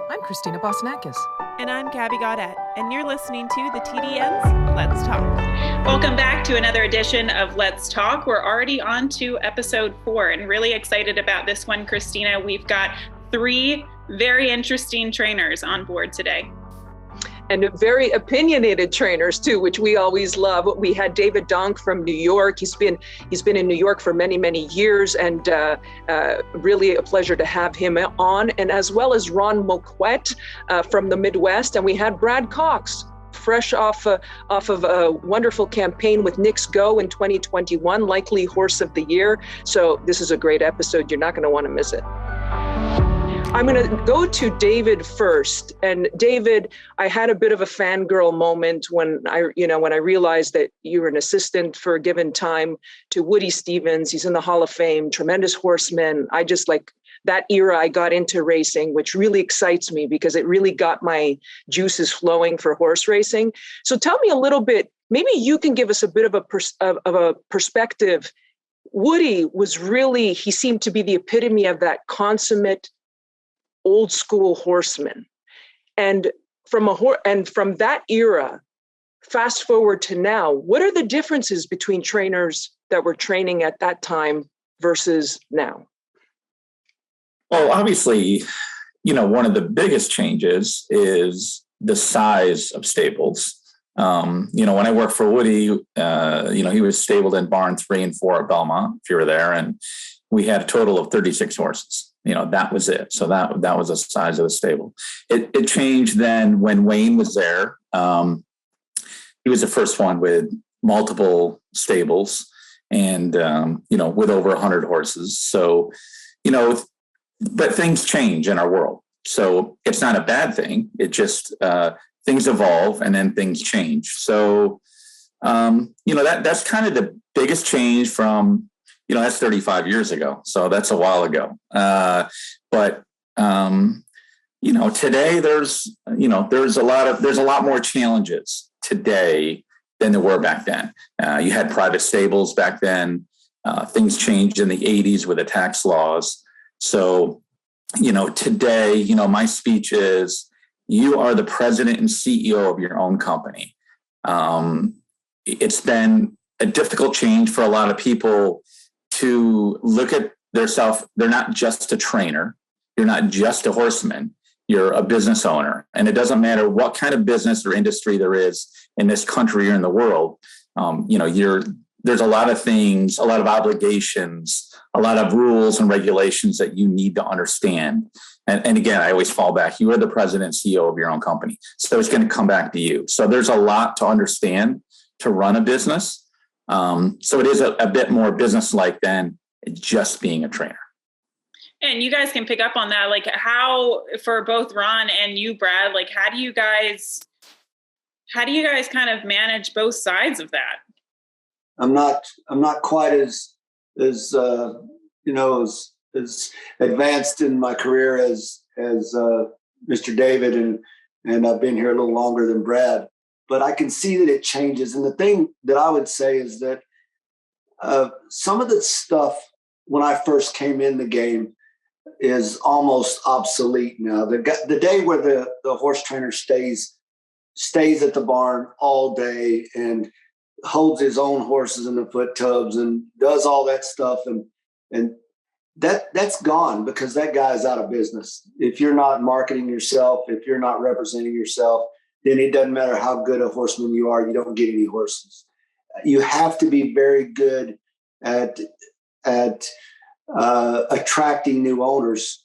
I'm Christina Bosnakis. And I'm Gabby Gaudette, and you're listening to the TDN's Let's Talk. Welcome back to another edition of Let's Talk. We're already on to episode 4 and really excited about this one, Christina. We've got 3 very interesting trainers on board today. And very opinionated trainers too, which we always love. We had David Donk from New York. He's been in New York for many, many years, and really a pleasure to have him on. And as well as Ron Moquett from the Midwest. And we had Brad Cox, fresh off of a wonderful campaign with Knicks Go in 2021, likely Horse of the Year. So this is a great episode. You're not going to want to miss it. I'm going to go to David first. And David, I had a bit of a fangirl moment when I realized that you were an assistant for a given time to Woody Stevens. He's in the Hall of Fame, tremendous horseman. I just like that era I got into racing, which really excites me because it really got my juices flowing for horse racing. So tell me a little bit, maybe you can give us a bit of a perspective. Woody was really, he seemed to be the epitome of that consummate old school horseman. And from that era, fast forward to now, what are the differences between trainers that were training at that time versus now? Well, obviously, one of the biggest changes is the size of stables. When I worked for Woody, he was stabled in barn 3 and 4 at Belmont, if you were there, and we had a total of 36 horses. That was it. So that was the size of the stable. It changed then when Wayne was there. He was the first one with multiple stables and, with over 100 horses. So, but things change in our world. So it's not a bad thing. It just, things evolve and then things change. So, that's kind of the biggest change from, that's 35 years ago. So that's a while ago. But today there's a lot more challenges today than there were back then. You had private stables back then. Things changed in the 80s with the tax laws. So, today, my speech is, you are the president and CEO of your own company. It's been a difficult change for a lot of people to look at themselves. They're not just a trainer. You're not just a horseman. You're a business owner. And it doesn't matter what kind of business or industry there is in this country or in the world. There's a lot of things, a lot of obligations, a lot of rules and regulations that you need to understand. And again, I always fall back. You are the president and CEO of your own company. So it's going to come back to you. So there's a lot to understand to run a business. So it is a bit more business-like than just being a trainer. And you guys can pick up on that. Like how, for both Ron and you, Brad, like how do you guys kind of manage both sides of that? I'm not quite as advanced in my career as Mr. David, and I've been here a little longer than Brad. But I can see that it changes. And the thing that I would say is that some of the stuff when I first came in the game is almost obsolete now. The day where the horse trainer stays at the barn all day and holds his own horses in the foot tubs and does all that stuff, and that's gone because that guy's out of business. If you're not marketing yourself, if you're not representing yourself, then it doesn't matter how good a horseman you are, you don't get any horses. You have to be very good at attracting new owners,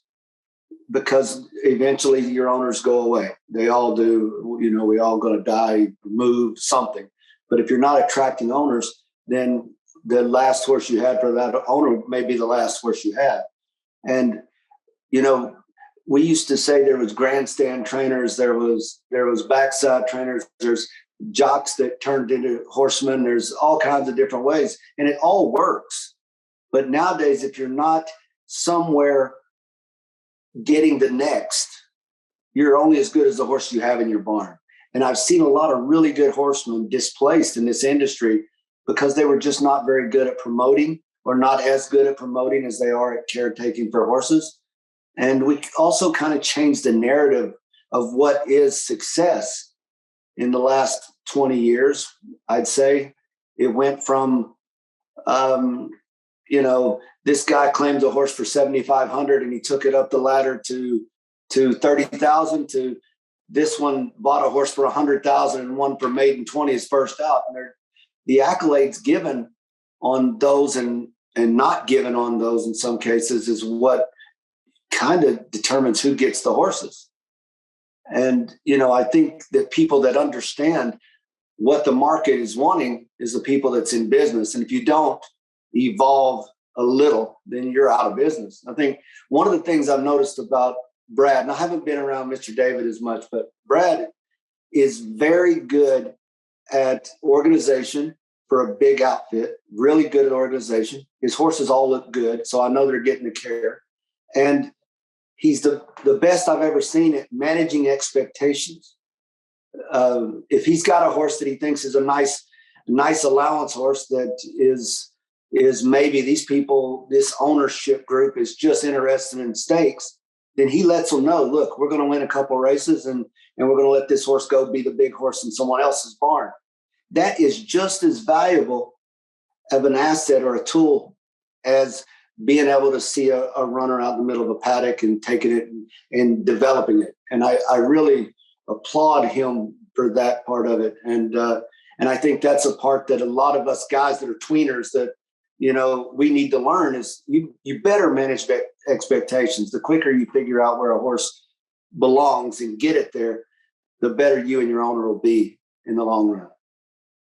because eventually your owners go away. They all do. We all going to die, move, something. But if you're not attracting owners, then the last horse you had for that owner may be the last horse you had. And, we used to say there was grandstand trainers, there was backside trainers, there's jocks that turned into horsemen, there's all kinds of different ways, and it all works. But nowadays, if you're not somewhere getting the next, you're only as good as the horse you have in your barn. And I've seen a lot of really good horsemen displaced in this industry because they were just not very good at promoting, or not as good at promoting as they are at caretaking for horses. And we also kind of changed the narrative of what is success in the last 20 years. I'd say it went from, this guy claimed a horse for 7,500 and he took it up the ladder to 30,000, to this one bought a horse for 100,000 and one for maiden 20 is first out. And the accolades given on those and not given on those in some cases is what kind of determines who gets the horses. And, I think that people that understand what the market is wanting is the people that's in business. And if you don't evolve a little, then you're out of business. I think one of the things I've noticed about Brad, and I haven't been around Mr. David as much, but Brad is very good at organization for a big outfit, really good at organization. His horses all look good, so I know they're getting the care. And he's the best I've ever seen at managing expectations. If he's got a horse that he thinks is a nice allowance horse that is maybe these people, this ownership group is just interested in stakes, then he lets them know, look, we're going to win a couple races and we're going to let this horse go be the big horse in someone else's barn. That is just as valuable of an asset or a tool as being able to see a runner out in the middle of a paddock and taking it and developing it. And I really applaud him for that part of it. And I think that's a part that a lot of us guys that are tweeners that, we need to learn is you better manage expectations. The quicker you figure out where a horse belongs and get it there, the better you and your owner will be in the long run.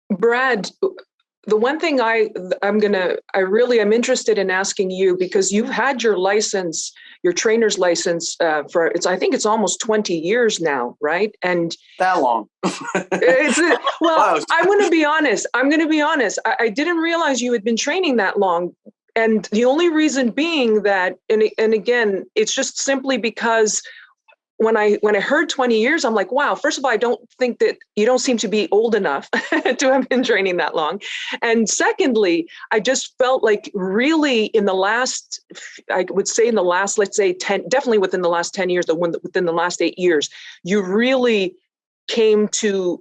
Brad, the one thing I'm interested in asking you, because you've had your license, your trainer's license I think it's almost 20 years now, right? And that long. I'm going to be honest. I didn't realize you had been training that long. And the only reason being that, and again, it's just simply because when I heard 20 years, I'm like, wow, first of all, I don't think that you don't seem to be old enough to have been training that long. And secondly, I just felt like really in the last, let's say 10, definitely within the last 10 years, within the last 8 years, you really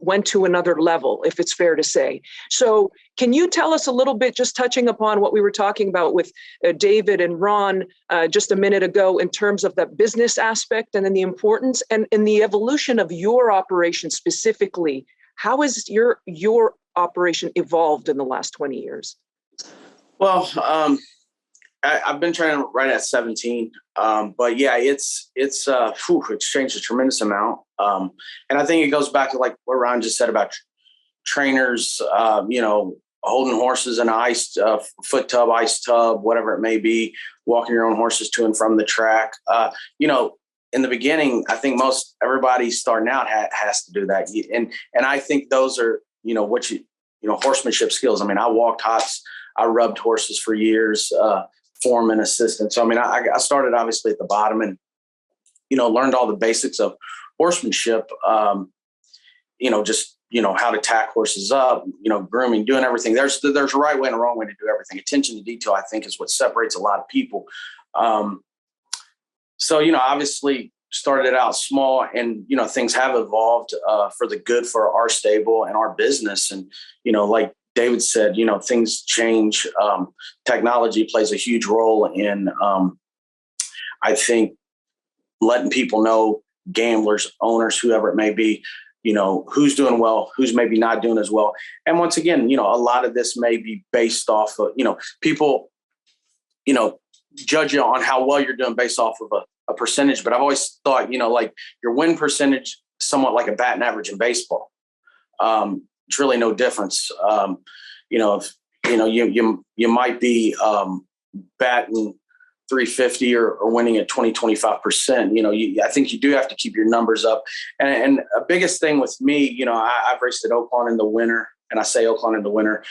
went to another level, if it's fair to say. So can you tell us a little bit, just touching upon what we were talking about with David and Ron just a minute ago in terms of the business aspect and then the importance and the evolution of your operation specifically? How has your operation evolved in the last 20 years? Well, I've been training right at 17. But yeah, it's changed a tremendous amount. And I think it goes back to like what Ron just said about trainers, holding horses in an ice foot tub, ice tub, whatever it may be, walking your own horses to and from the track. In the beginning, I think everybody starting out has to do that. And I think those are, horsemanship skills. I mean, I walked hots, I rubbed horses for years, foreman, assistant. So, I mean, I started obviously at the bottom and, learned all the basics of horsemanship, how to tack horses up, grooming, doing everything. There's a right way and a wrong way to do everything. Attention to detail, I think, is what separates a lot of people. Obviously started out small and, things have evolved for the good for our stable and our business. And, like David said, things change. Technology plays a huge role in, I think, letting people know, gamblers, owners, whoever it may be, who's doing well, who's maybe not doing as well. And once again, a lot of this may be based off of, people, judge you on how well you're doing based off of a percentage. But I've always thought, like your win percentage, somewhat like a batting average in baseball. It's really no difference. If you might be batting 350 or winning at 20-25%. I think you do have to keep your numbers up. And a biggest thing with me, I've raced at Oaklawn in the winter, and I say Oaklawn in the winter,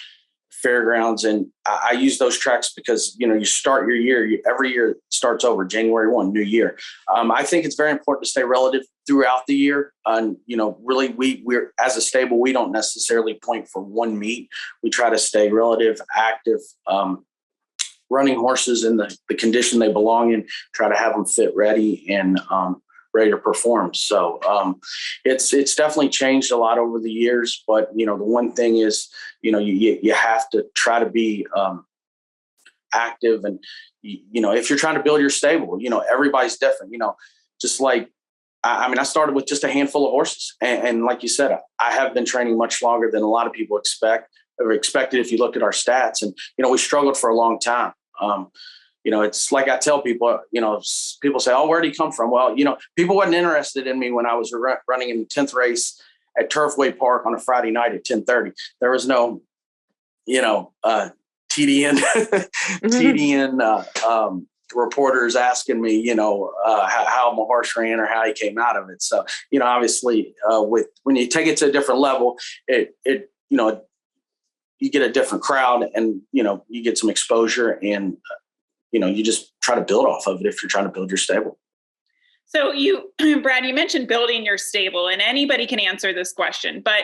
fairgrounds, and I use those tracks because you start your year. Every year starts over January 1, new year. I think it's very important to stay relative throughout the year. And really, we're as a stable, we don't necessarily point for one meet. We try to stay relative, active. running horses in the condition they belong in, try to have them fit ready and ready to perform. So it's definitely changed a lot over the years. But, the one thing is, you have to try to be active. And, if you're trying to build your stable, everybody's different, just like, I started with just a handful of horses. And like you said, I have been training much longer than a lot of people expected if you look at our stats. And, we struggled for a long time. It's like I tell people, people say, oh, where'd he come from? Well, people wasn't interested in me when I was running in the 10th race at Turfway Park on a Friday night at 10:30. There was no, TDN, TDN reporters asking me, how my horse ran or how he came out of it. So, obviously, when you take it to a different level, you get a different crowd and, you get some exposure and, you just try to build off of it if you're trying to build your stable. So Brad, you mentioned building your stable, and anybody can answer this question, but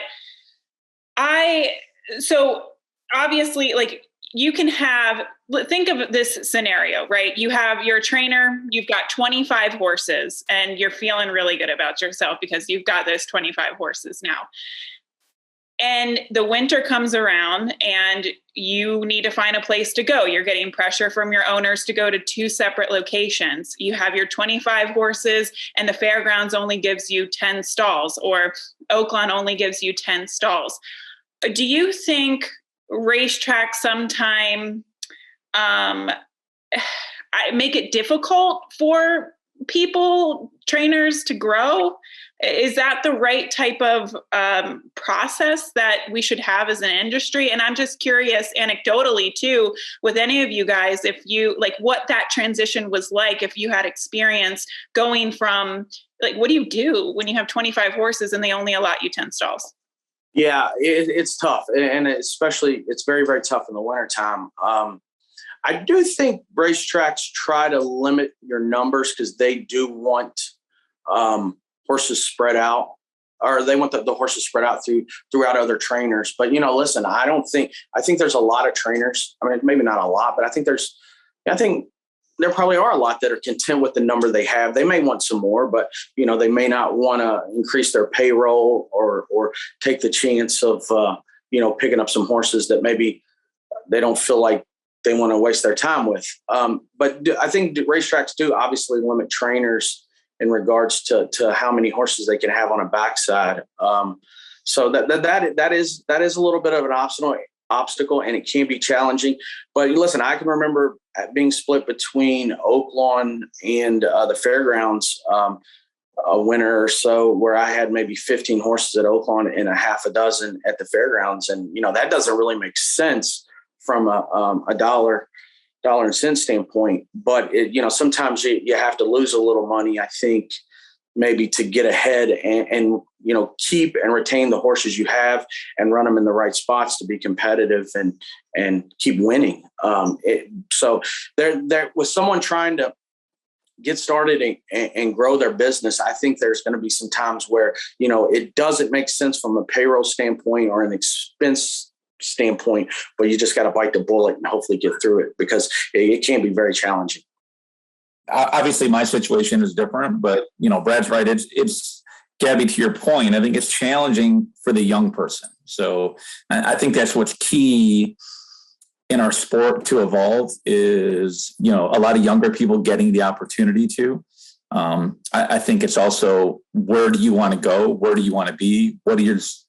so obviously, like, you can think of this scenario, right? You have your trainer, you've got 25 horses, and you're feeling really good about yourself because you've got those 25 horses now. And the winter comes around and you need to find a place to go. You're getting pressure from your owners to go to 2 separate locations. You have your 25 horses and the fairgrounds only gives you 10 stalls, or Oaklawn only gives you 10 stalls. Do you think racetracks sometime make it difficult for trainers to grow? Is that the right type of process that we should have as an industry? And I'm just curious, anecdotally too, with any of you guys, if you what that transition was like, if you had experience going from what do you do when you have 25 horses and they only allot you 10 stalls? Yeah, it's tough. And especially it's very, very tough in the wintertime. I do think racetracks try to limit your numbers because they do want horses spread out, or they want the horses spread out throughout other trainers. But, listen, I think there's a lot of trainers. I mean, maybe not a lot, but I think there probably are a lot that are content with the number they have. They may want some more, but, they may not want to increase their payroll or take the chance of, picking up some horses that maybe they don't feel like they want to waste their time with. But I think racetracks do obviously limit trainers in regards to how many horses they can have on a backside. So that is a little bit of an obstacle, and it can be challenging. But listen, I can remember being split between Oaklawn and the fairgrounds a winter or so, where I had maybe 15 horses at Oaklawn and a half a dozen at the fairgrounds. And, that doesn't really make sense from a dollar and cent standpoint, but sometimes you have to lose a little money, I think, maybe to get ahead and keep and retain the horses you have and run them in the right spots to be competitive and keep winning. So there with someone trying to get started and grow their business, I think there's going to be some times where, it doesn't make sense from a payroll standpoint or an expense standpoint, but you just got to bite the bullet and hopefully get through it, because it can be very challenging. Obviously my situation is different, but Brad's right. It's Gabby, to your point, I think it's challenging for the young person. So I think that's what's key in our sport to evolve is, a lot of younger people getting the opportunity to. I think it's also, where do you want to go? Where do you want to be? What is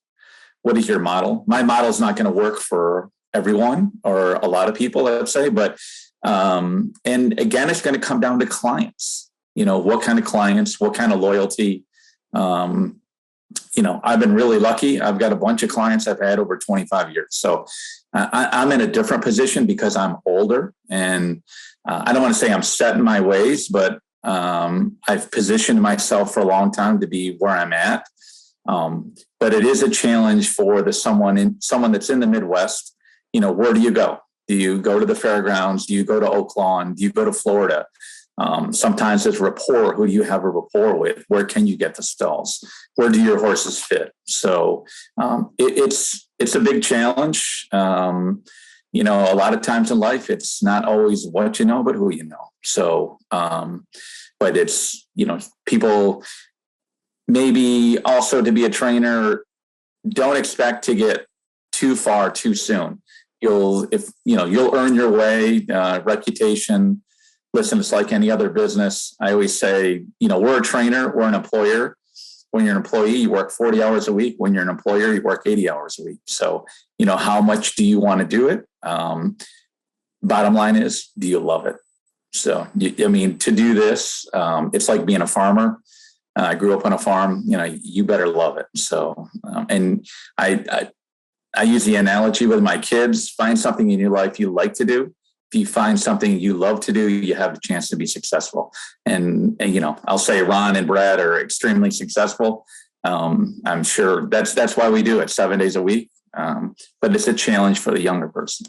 your model? My model is not going to work for everyone or a lot of people, let's say, but, and again, it's going to come down to clients, what kind of clients, what kind of loyalty. I've been really lucky. I've got a bunch of clients I've had over 25 years. So I'm in a different position because I'm older, and I don't want to say I'm set in my ways, but I've positioned myself for a long time to be where I'm at. But it is a challenge for someone that's in the Midwest. Where do you go? Do you go to the fairgrounds? Do you go to Oaklawn? Do you go to Florida? Sometimes it's rapport. Who do you have a rapport with? Where can you get the stalls? Where do your horses fit? So it's a big challenge. a lot of times in life, it's not always what you know, but who you know. So, but it's, people maybe also to be a trainer, don't expect to get too far too soon. You'll earn your way, reputation. Listen, it's like any other business. I always say, we're a trainer, we're an employer. When you're an employee, you work 40 hours a week. When you're an employer, you work 80 hours a week. So, how much do you want to do it? Bottom line is, do you love it? So, to do this, it's like being a farmer. I grew up on a farm, you better love it. So, and I use the analogy with my kids, find something in your life you like to do. If you find something you love to do, you have a chance to be successful. And I'll say Ron and Brad are extremely successful. I'm sure that's why we do it 7 days a week. But it's a challenge for the younger person.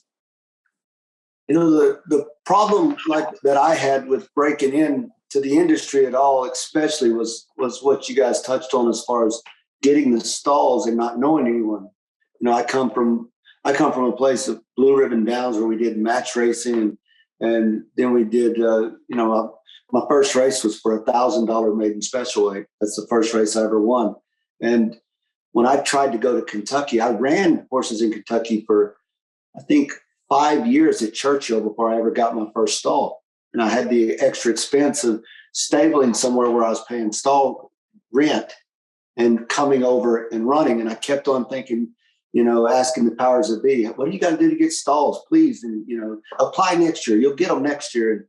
The problem that I had with breaking in to the industry at all, especially was what you guys touched on as far as getting the stalls and not knowing anyone. I come from a place of Blue Ribbon Downs where we did match racing, and then we did, my first race was for $1,000 maiden special weight. That's the first race I ever won. And when I tried to go to Kentucky, I ran horses in Kentucky for, I think, 5 years at Churchill before I ever got my first stall. And I had the extra expense of stabling somewhere where I was paying stall rent and coming over and running. And I kept on thinking, asking the powers that be, what do you got to do to get stalls, please? And, apply next year. You'll get them next year.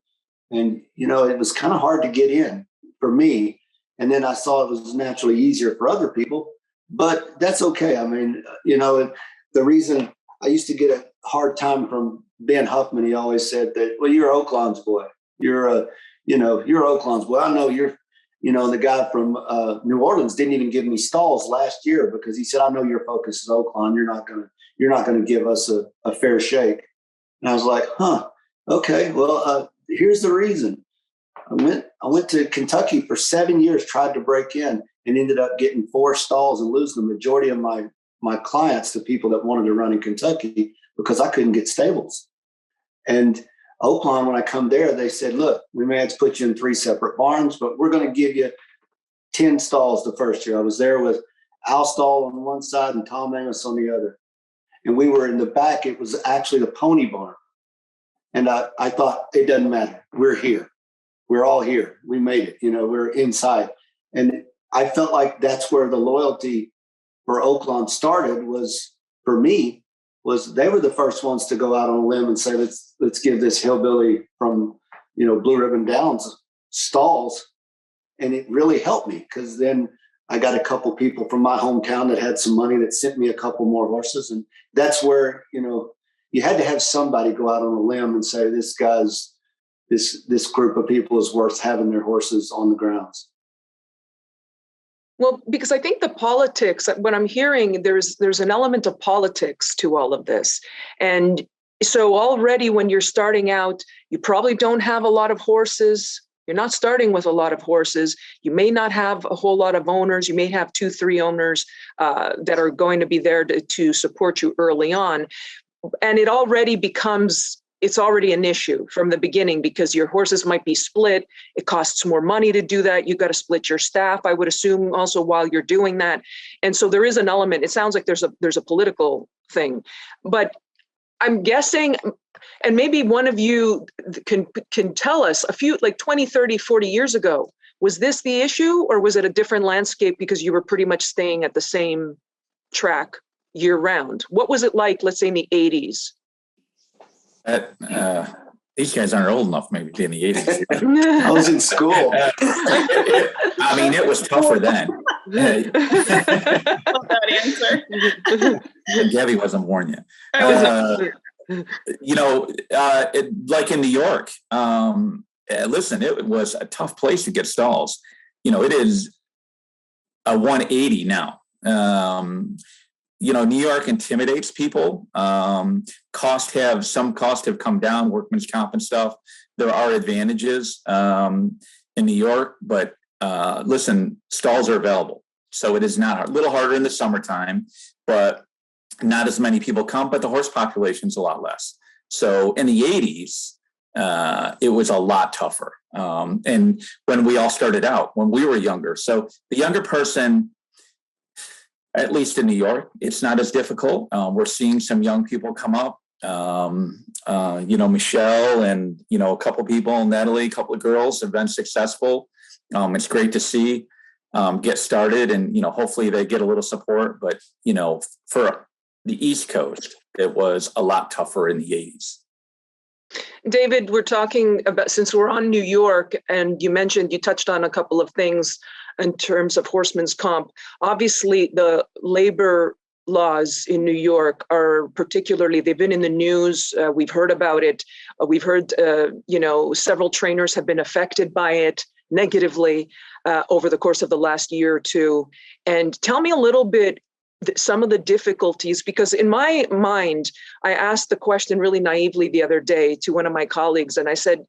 And it was kind of hard to get in for me. And then I saw it was naturally easier for other people, but that's okay. The reason I used to get a hard time from Ben Huffman, he always said that, well, you're Oaklawn's boy. You're Oaklawn's boy. I know you're, the guy from New Orleans didn't even give me stalls last year because he said, I know your focus is Oaklawn. You're not going to give us a fair shake. And I was like, okay, well, here's the reason. I went to Kentucky for 7 years, tried to break in, and ended up getting 4 stalls and losing the majority of my clients to people that wanted to run in Kentucky because I couldn't get stables. And Oaklawn, when I come there, they said, look, we may have to put you in 3 separate barns, but we're going to give you 10 stalls the first year. I was there with Al Stall on one side and Tom Amos on the other. And we were in the back. It was actually the pony barn. And I thought, it doesn't matter. We're here. We're all here. We made it. We're inside. And I felt like that's where the loyalty for Oaklawn started for me, they were the first ones to go out on a limb and say, let's give this hillbilly from, Blue Ribbon Downs stalls. And it really helped me because then I got a couple people from my hometown that had some money that sent me a couple more horses. And that's where, you had to have somebody go out on a limb and say, this group of people is worth having their horses on the grounds. Well, because I think the politics, what I'm hearing, there's an element of politics to all of this. And so already when you're starting out, you probably don't have a lot of horses. You're not starting with a lot of horses. You may not have a whole lot of owners. You may have 2-3 owners that are going to be there to support you early on. And it already it's already an issue from the beginning because your horses might be split. It costs more money to do that. You've got to split your staff, I would assume, also while you're doing that. And so there is an element. It sounds like there's a political thing. But I'm guessing, and maybe one of you can tell us, a few, like 20, 30, 40 years ago, was this the issue or was it a different landscape because you were pretty much staying at the same track year round? What was it like, let's say in the 80s? These guys aren't old enough, maybe, in the 80s. I was in school. It was tougher then. That answer. Gabby wasn't born yet. Like in New York, listen, it was a tough place to get stalls. It is a 180 now. New York intimidates people. Some costs have come down, workman's comp and stuff. There are advantages in New York, but listen, stalls are available. So it is not a little harder in the summertime, but not as many people come, but the horse population is a lot less. So in the 80s, it was a lot tougher. And when we all started out, when we were younger. So the younger person, at least in New York, it's not as difficult. We're seeing some young people come up. Michelle and, a couple people, Natalie, a couple of girls have been successful. It's great to see get started and, hopefully they get a little support. But, for the East Coast, it was a lot tougher in the 80s. David, we're talking about, since we're on New York, and you touched on a couple of things in terms of horseman's comp. Obviously, the labor laws in New York are they've been in the news. We've heard about it. We've heard, several trainers have been affected by it negatively over the course of the last year or two. And tell me a little bit, some of the difficulties, because in my mind, I asked the question really naively the other day to one of my colleagues, and I said,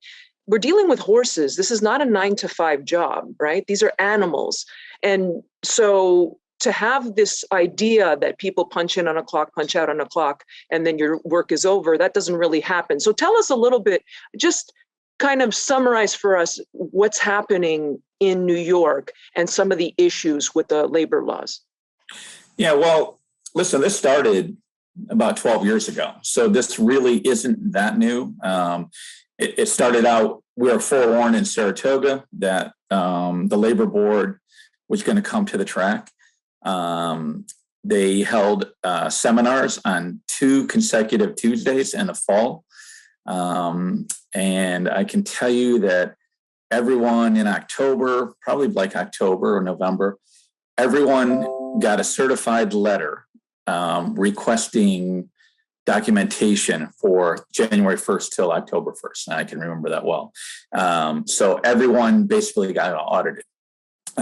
we're dealing with horses. This is not a 9-to-5 job, right? These are animals. And so to have this idea that people punch in on a clock, punch out on a clock, and then your work is over, that doesn't really happen. So tell us a little bit, just kind of summarize for us what's happening in New York and some of the issues with the labor laws. Yeah, well, listen, this started about 12 years ago. So this really isn't that new. It started out, we were forewarned in Saratoga that the labor board was going to come to the track. They held seminars on 2 consecutive Tuesdays in the fall. And I can tell you that everyone in October, probably like October or November, everyone got a certified letter requesting documentation for January 1st till October 1st. And I can remember that well. So everyone basically got audited.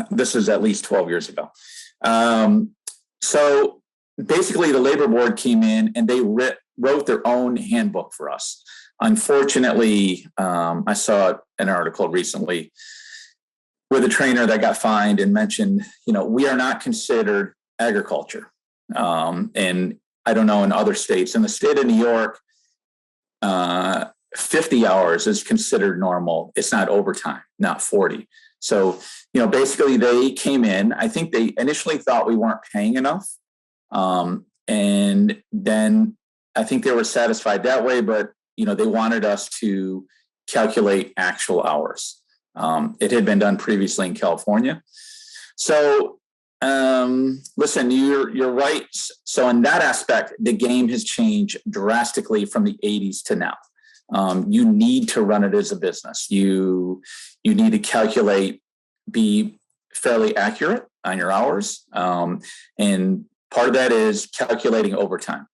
This is at least 12 years ago. So basically the labor board came in and they wrote their own handbook for us. Unfortunately, I saw an article recently with a trainer that got fined and mentioned, we are not considered agriculture. And I don't know in other states. In the state of New York, 50 hours is considered normal. It's not overtime, not 40. So, basically they came in. I think they initially thought we weren't paying enough. And then I think they were satisfied that way, but, they wanted us to calculate actual hours. It had been done previously in California. So, listen, you're right. So in that aspect, the game has changed drastically from the 80s to now. You need to run it as a business. You need to calculate, be fairly accurate on your hours. And part of that is calculating overtime.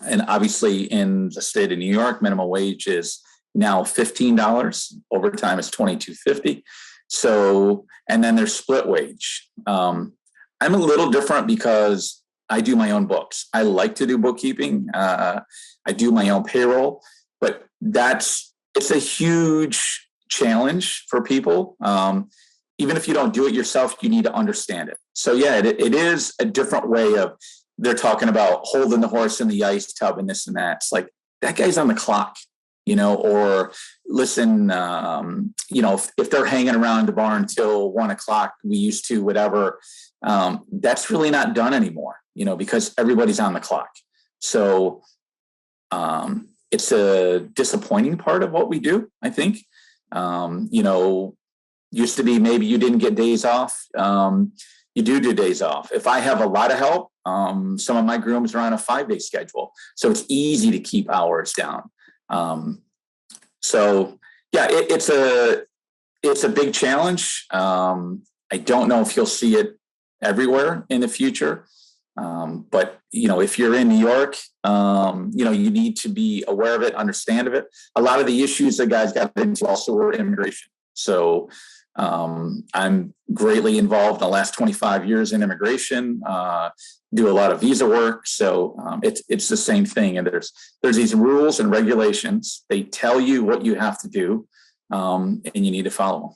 And obviously in the state of New York, minimum wage is now $15. Overtime is $22.50. So, and then there's split wage. I'm a little different because I do my own books. I like to do bookkeeping. I do my own payroll, but it's a huge challenge for people. Even if you don't do it yourself, you need to understand it. So yeah, it is a different way of, they're talking about holding the horse in the ice tub and this and that. It's like, that guy's on the clock, or listen, if they're hanging around the barn till 1:00, we used to, whatever, that's really not done anymore, because everybody's on the clock. So it's a disappointing part of what we do, I think. Used to be maybe you didn't get days off. You do days off. If I have a lot of help, some of my grooms are on a 5-day schedule. So it's easy to keep hours down. So yeah, it's a big challenge. I don't know if you'll see it everywhere in the future. But if you're in New York, you need to be aware of it, understand of it. A lot of the issues that guys got into also were immigration. So I'm greatly involved in the last 25 years in immigration, do a lot of visa work. So it's the same thing. And there's these rules and regulations. They tell you what you have to do, and you need to follow them.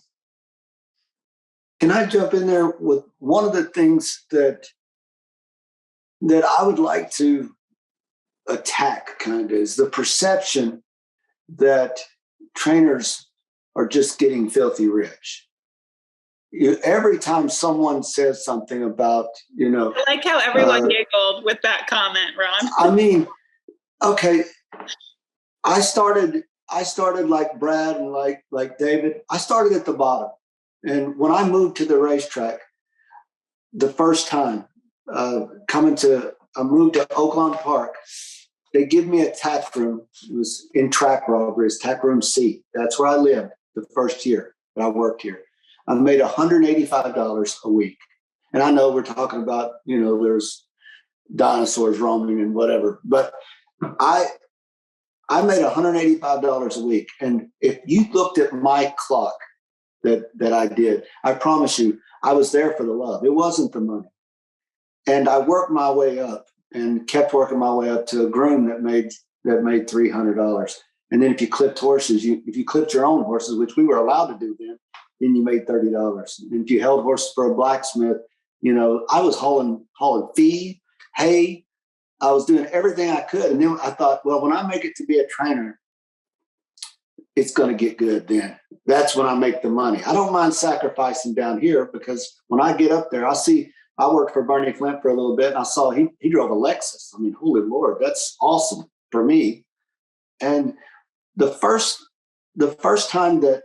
Can I jump in there with one of the things that I would like to attack kind of is the perception that trainers are just getting filthy rich. Every time someone says something about, I like how everyone giggled with that comment, Ron. I mean, okay, I started like Brad and like David. I started at the bottom, and when I moved to the racetrack, the first time I moved to Oaklawn Park. They give me a tack room. It was in track robberies, tack room C. That's where I lived the first year that I worked here. I made $185 a week. And I know we're talking about, there's dinosaurs roaming and whatever, but I made $185 a week. And if you looked at my clock that I did, I promise you, I was there for the love. It wasn't the money. And I worked my way up and kept working my way up to a groom that made $300. And then if you clipped horses, if you clipped your own horses, which we were allowed to do then you made $30. And if you held horses for a blacksmith, I was hauling feed, hay. I was doing everything I could. And then I thought, well, when I make it to be a trainer, it's going to get good then. That's when I make the money. I don't mind sacrificing down here because when I get up there, I worked for Bernie Flint for a little bit, and I saw he drove a Lexus. I mean, holy Lord, that's awesome for me. And the first time that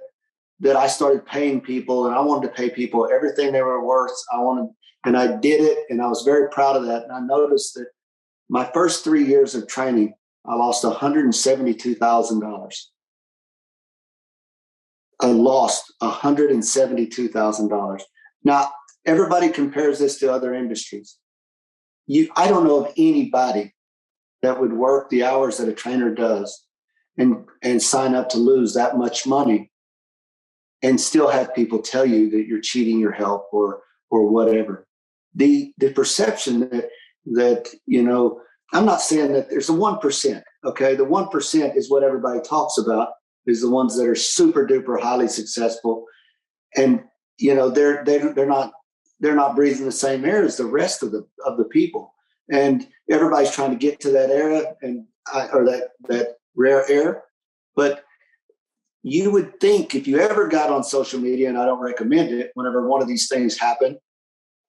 I started paying people, and I wanted to pay people everything they were worth, and I did it, and I was very proud of that. And I noticed that my first 3 years of training, I lost $172,000. I lost $172,000. Now, everybody compares this to other industries. I don't know of anybody that would work the hours that a trainer does and sign up to lose that much money and still have people tell you that you're cheating your help or whatever. The perception that I'm not saying that there's a 1%. Okay, the 1% is what everybody talks about, is the ones that are super duper highly successful, and they're not breathing the same air as the rest of the people, and everybody's trying to get to that era or that rare air. But you would think if you ever got on social media, and I don't recommend it, whenever one of these things happen,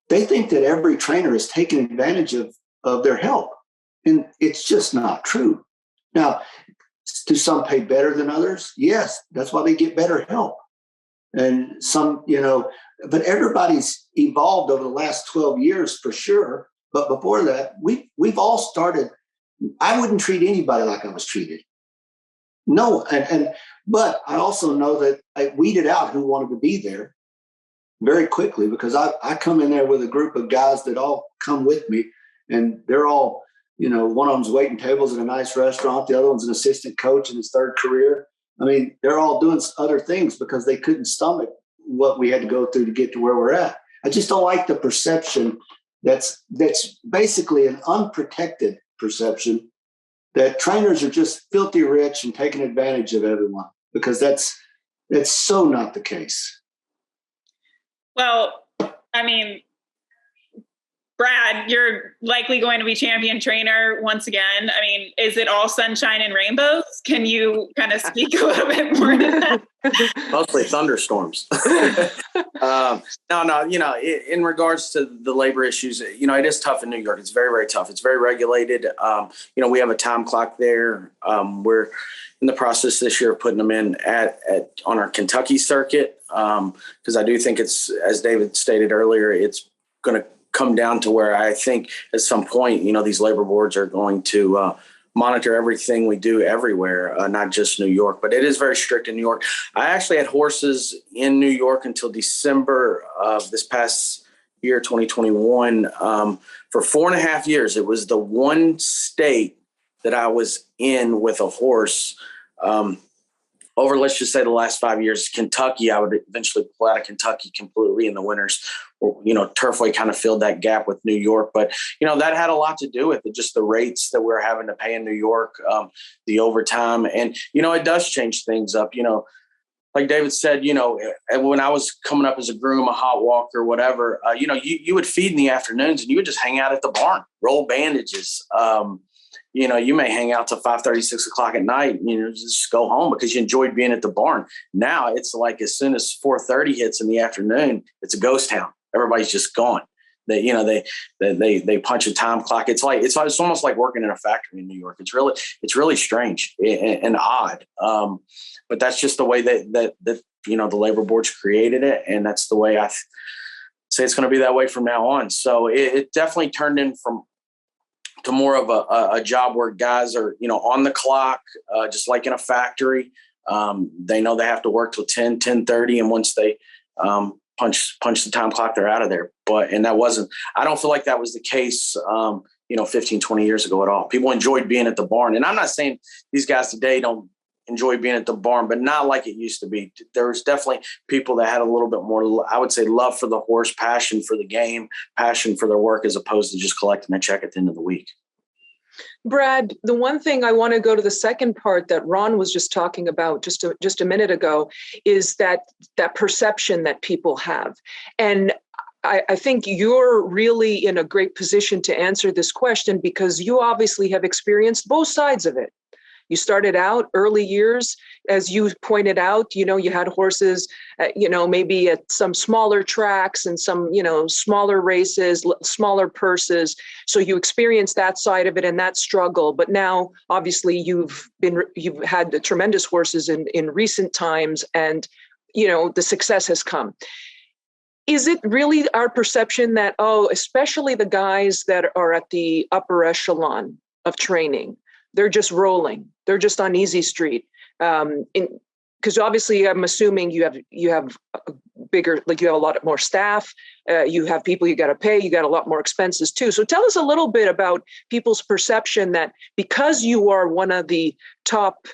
they think that every trainer is taking advantage of their help. And it's just not true. Now, do some pay better than others? Yes, that's why they get better help. And some, but everybody's evolved over the last 12 years for sure. But before that, we've all started. I wouldn't treat anybody like I was treated. No, but I also know that I weeded out who wanted to be there very quickly, because I come in there with a group of guys that all come with me, and they're all, one of them's waiting tables at a nice restaurant. The other one's an assistant coach in his third career. I mean, they're all doing other things because they couldn't stomach what we had to go through to get to where we're at. I just don't like the perception that's basically an unprotected perception that trainers are just filthy rich and taking advantage of everyone, because that's so not the case. Well, I mean, Brad, you're likely going to be champion trainer once again. I mean, is it all sunshine and rainbows? Can you kind of speak a little bit more to that? Mostly thunderstorms. No, in regards to the labor issues, it is tough in New York. It's very, very tough. It's very regulated. We have a time clock there. We're in the process this year of putting them in on our Kentucky circuit, because I do think it's, as David stated earlier, it's going to come down to where I think at some point, these labor boards are going to monitor everything we do everywhere, not just New York, but it is very strict in New York. I actually had horses in New York until December of this past year, 2021, for 4.5 years. It was the one state that I was in with a horse over, let's just say, the last 5 years. Kentucky, I would eventually pull out of Kentucky completely in the winters. Turfway kind of filled that gap with New York, but that had a lot to do with it, just the rates that we're having to pay in New York, the overtime, and it does change things up. Like David said, when I was coming up as a groom, a hot walker, whatever, you would feed in the afternoons and you would just hang out at the barn, roll bandages. you may hang out till 5:30, 6 o'clock at night, and, just go home because you enjoyed being at the barn. Now it's like as soon as 4:30 hits in the afternoon, it's a ghost town. Everybody's just gone. They punch a time clock. It's almost like working in a factory in New York. It's really strange and odd. But that's just the way that the labor board's created it, and that's the way I say it's going to be that way from now on. So it definitely turned in to more of a job where guys are on the clock, just like in a factory. They know they have to work till 10:30, and once they punch the time clock, they're out of there. I don't feel like that was the case, 15, 20 years ago at all. People enjoyed being at the barn. And I'm not saying these guys today don't enjoy being at the barn, but not like it used to be. There was definitely people that had a little bit more, I would say, love for the horse, passion for the game, passion for their work, as opposed to just collecting a check at the end of the week. Brad, the one thing I want to go to the second part that Ron was just talking about just a minute ago is that perception that people have. And I think you're really in a great position to answer this question because you obviously have experienced both sides of it. You started out early years, as you pointed out, you had horses, maybe at some smaller tracks and some, smaller races, smaller purses. So you experienced that side of it and that struggle. But now, obviously, you've had the tremendous horses in recent times, and, the success has come. Is it really our perception that, especially the guys that are at the upper echelon of training, they're just rolling. They're just on easy street. Because obviously, I'm assuming you have a bigger, like you have a lot more staff. You have people you got to pay. You got a lot more expenses too. So tell us a little bit about people's perception that because you are one of the top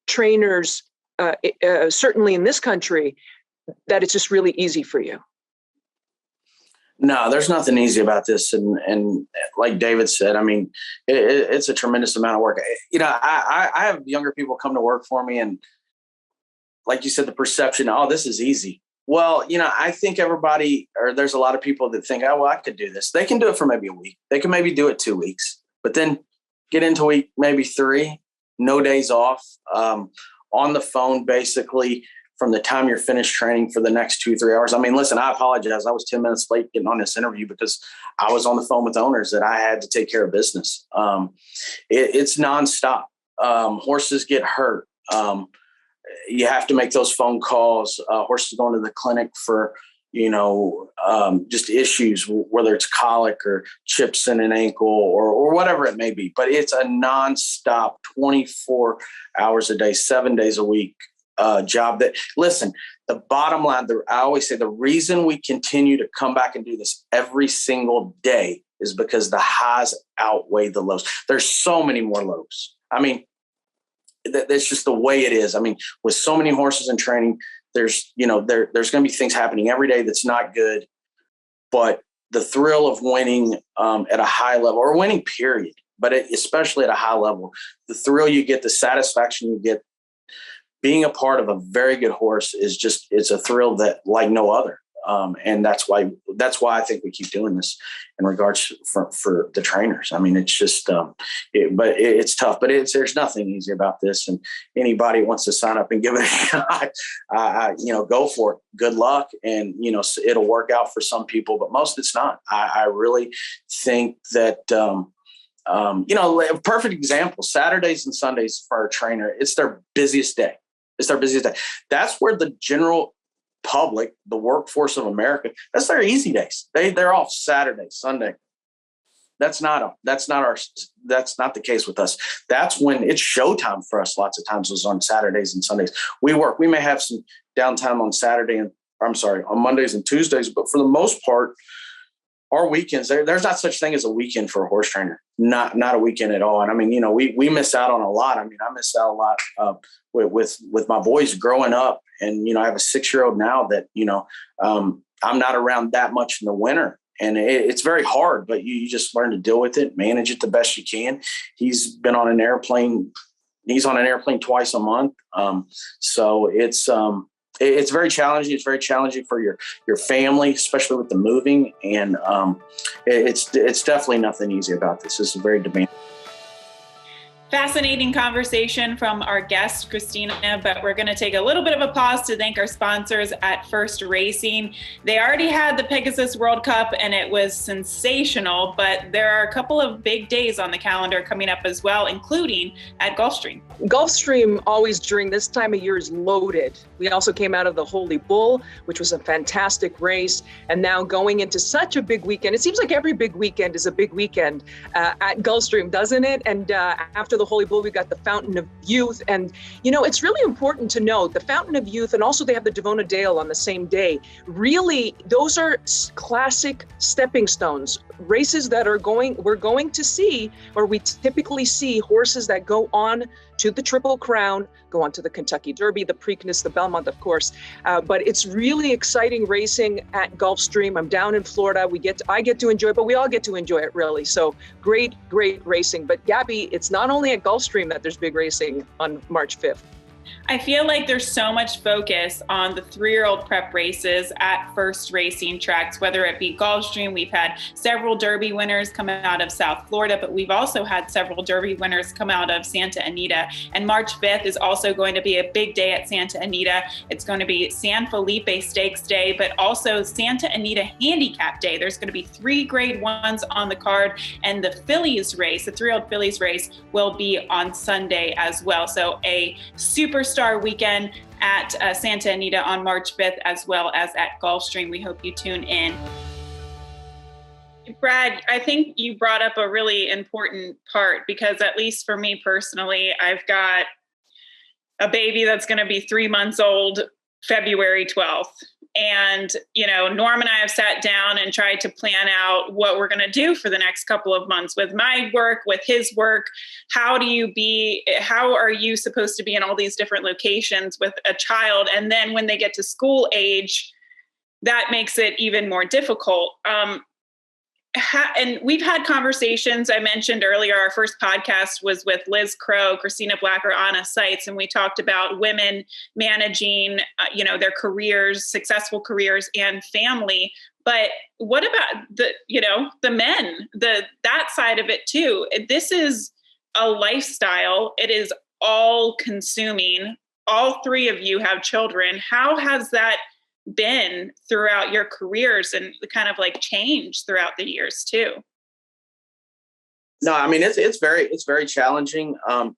trainers, certainly in this country, that it's just really easy for you. No, there's nothing easy about this. And like David said, I mean, it's a tremendous amount of work. I have younger people come to work for me, and like you said, the perception, this is easy. Well, I think there's a lot of people that think, I could do this. They can do it for maybe a week. They can maybe do it 2 weeks, but then get into week maybe 3, no days off, on the phone, basically, from the time you're finished training for the next 2-3 hours. I mean, listen, I apologize. I was 10 minutes late getting on this interview because I was on the phone with owners that I had to take care of business. It's nonstop. Horses get hurt. You have to make those phone calls. Horses going to the clinic for, just issues, whether it's colic or chips in an ankle or whatever it may be. But it's a nonstop 24 hours a day, 7 days a week job that, listen, the bottom line, I always say the reason we continue to come back and do this every single day is because the highs outweigh the lows. There's so many more lows. I mean, that's just the way it is. I mean, with so many horses in training, there's going to be things happening every day that's not good, but the thrill of winning at a high level, or winning period, but especially at a high level, the thrill you get, the satisfaction you get, being a part of a very good horse it's a thrill that like no other. And that's why I think we keep doing this in regards for the trainers. I mean, it's just, it's tough, but there's nothing easy about this. And anybody wants to sign up and give it a shot, go for it. Good luck. And, it'll work out for some people, but most it's not. I really think that, a perfect example, Saturdays and Sundays for our trainer, it's their busiest day. That's where the general public, the workforce of America, that's their easy days. They're off Saturday, Sunday. That's not the case with us. That's when it's showtime for us. Lots of times was on Saturdays and Sundays. We work. We may have some downtime on Mondays and Tuesdays, but for the most part, our weekends, there's not such thing as a weekend for a horse trainer. Not a weekend at all. And I mean, we miss out on a lot. I mean, I miss out a lot with my boys growing up. And, I have a 6-year-old now that, I'm not around that much in the winter. And it's very hard, but you just learn to deal with it, manage it the best you can. He's been on an airplane. He's on an airplane twice a month. So it's very challenging. It's very challenging for your family, especially with the moving. And it's definitely nothing easy about this. It's very demanding. Fascinating conversation from our guest, Christina, but we're going to take a little bit of a pause to thank our sponsors at First Racing. They already had the Pegasus World Cup and it was sensational, but there are a couple of big days on the calendar coming up as well, including at Gulfstream. Gulfstream always during this time of year is loaded. We also came out of the Holy Bull, which was a fantastic race, and now going into such a big weekend. It seems like every big weekend is a big weekend at Gulfstream, doesn't it? And after the Holy Bull, we got the Fountain of Youth. And, you know, it's really important to note the Fountain of Youth, and also they have the Devona Dale on the same day. Really, those are classic stepping stones, races that we're going to see, or we typically see horses that go on to the Triple Crown, go on to the Kentucky Derby, the Preakness, the Belmont, of course. But it's really exciting racing at Gulfstream. I'm down in Florida. I get to enjoy it, but we all get to enjoy it, really. So great racing. But Gabby, it's not only at Gulfstream that there's big racing on March 5th. I feel like there's so much focus on the 3-year-old prep races at First Racing tracks, whether it be Gulfstream. We've had several Derby winners come out of South Florida, but we've also had several Derby winners come out of Santa Anita. And March 5th is also going to be a big day at Santa Anita. It's going to be San Felipe Stakes Day, but also Santa Anita Handicap Day. There's going to be 3 Grade 1s on the card, and the Fillies race, the 3-year-old Fillies race, will be on Sunday as well. So a superstar weekend at Santa Anita on March 5th, as well as at Gulfstream. We hope you tune in. Brad, I think you brought up a really important part, because at least for me personally, I've got a baby that's going to be 3 months old February 12th. And, you know, Norm and I have sat down and tried to plan out what we're going to do for the next couple of months with my work, with his work. How are you supposed to be in all these different locations with a child? And then when they get to school age, that makes it even more difficult. And we've had conversations. I mentioned earlier, our first podcast was with Liz Crow, Christina Blacker, Anna Seitz, and we talked about women managing, their careers, successful careers, and family. But what about the men, that side of it too? This is a lifestyle. It is all consuming. All 3 of you have children. How has that been throughout your careers, and kind of like change throughout the years too? No, I mean, it's very challenging. My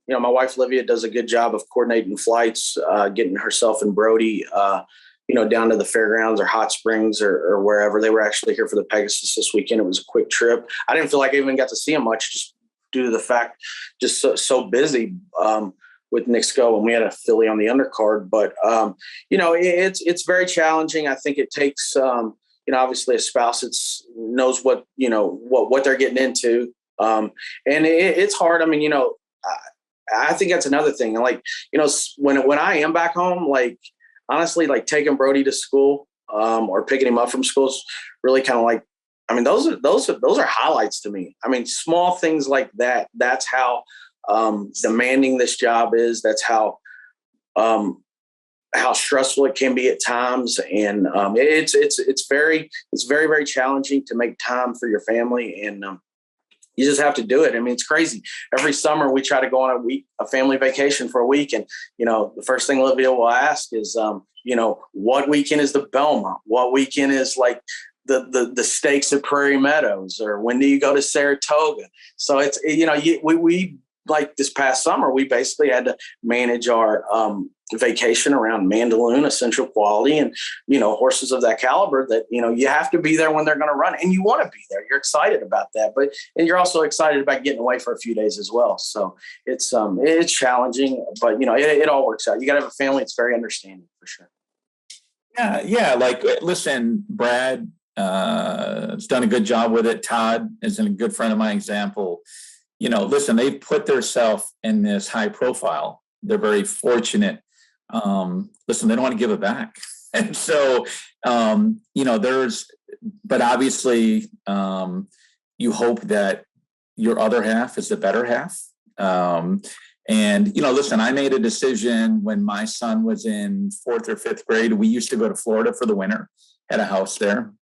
wife Livia does a good job of coordinating flights, getting herself and Brody, down to the fairgrounds or Hot Springs or wherever. They were actually here for the Pegasus this weekend. It was a quick trip. I didn't feel like I even got to see them much, just due to the fact, just so busy with Nick Sco, and we had a filly on the undercard. But it's very challenging. I think it takes obviously a spouse knows what they're getting into, and it's hard. I mean, I think that's another thing. Like, when I am back home, like, honestly, like taking Brody to school or picking him up from school is really kind of like, I mean, those are highlights to me. I mean, small things like that. That's how demanding this job is. That's how stressful it can be at times. And it's very, very challenging to make time for your family. And you just have to do it. I mean, it's crazy. Every summer we try to go on a family vacation for a week. And, the first thing Olivia will ask is, what weekend is the Belmont? What weekend is like the stakes at Prairie Meadows, or when do you go to Saratoga? So it's, we like this past summer, we basically had to manage our vacation around Mandaloun, Essential Quality, and, horses of that caliber that, you have to be there when they're going to run, and you want to be there. You're excited about that, and you're also excited about getting away for a few days as well. So it's challenging, but it all works out. You got to have a family. It's very understanding for sure. Yeah. Like, listen, Brad has done a good job with it. Todd is a good friend of my example. Listen, they've put themselves in this high profile. They're very fortunate. Listen, they don't want to give it back. And so, but obviously, you hope that your other half is the better half. Listen, I made a decision when my son was in 4th or 5th grade. We used to go to Florida for the winter, had a house there.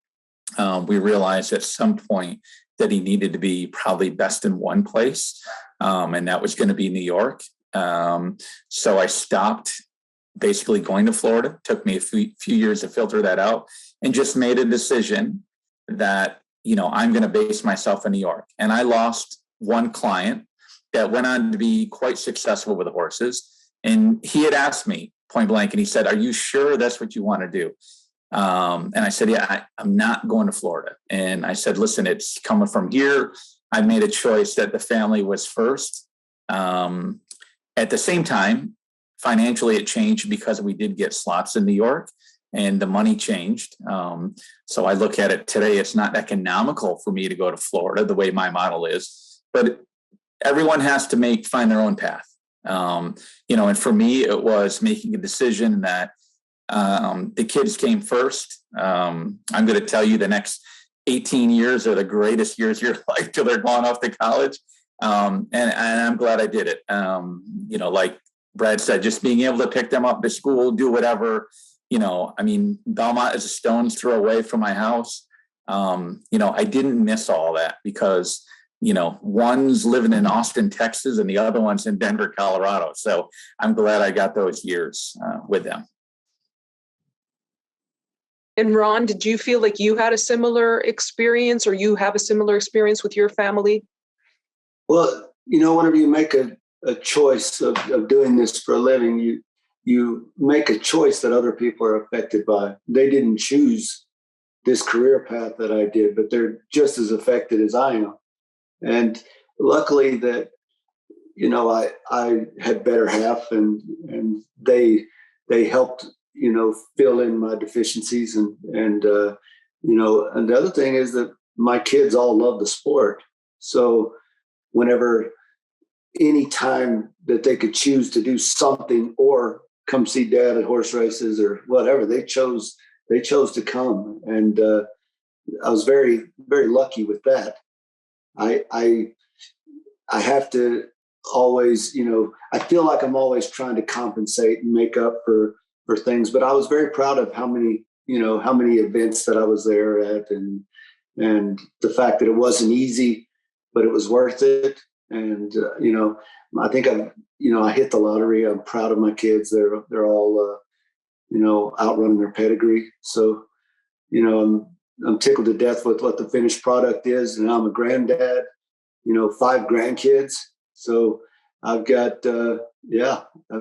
we realized at some point that he needed to be probably best in one place, and that was going to be New York. So I stopped basically going to Florida. It took me a few years to filter that out, and just made a decision that, I'm going to base myself in New York. And I lost one client that went on to be quite successful with the horses. And he had asked me point blank, and he said, "Are you sure that's what you want to do?" And I said, "Yeah, I'm not going to Florida." And I said, "Listen, it's coming from here. I made a choice that the family was first." At the same time, financially, it changed because we did get slots in New York, and the money changed. So I look at it today, it's not economical for me to go to Florida the way my model is, but everyone has to find their own path. And for me, it was making a decision that the kids came first. I'm going to tell you the next 18 years are the greatest years of your life till they're going off to college. And I'm glad I did it. Like Brad said, just being able to pick them up to school, do whatever, Belmont is a stone's throw away from my house. I didn't miss all that because, one's living in Austin, Texas, and the other one's in Denver, Colorado. So I'm glad I got those years with them. And Ron, did you feel like you had a similar experience, or you have a similar experience with your family? Well, whenever you make a choice of doing this for a living, you make a choice that other people are affected by. They didn't choose this career path that I did, but they're just as affected as I am. And luckily that, I had better half, and they helped, fill in my deficiencies. And the other thing is that my kids all love the sport. So whenever, any time that they could choose to do something or come see dad at horse races or whatever, they chose to come. And I was very, very lucky with that. I have to always, I feel like I'm always trying to compensate and make up for things, but I was very proud of how many events that I was there at, and the fact that it wasn't easy, but it was worth it. And, I think I hit the lottery. I'm proud of my kids. They're all, outrunning their pedigree. So, I'm tickled to death with what the finished product is. And I'm a granddad, 5 grandkids. So I've got,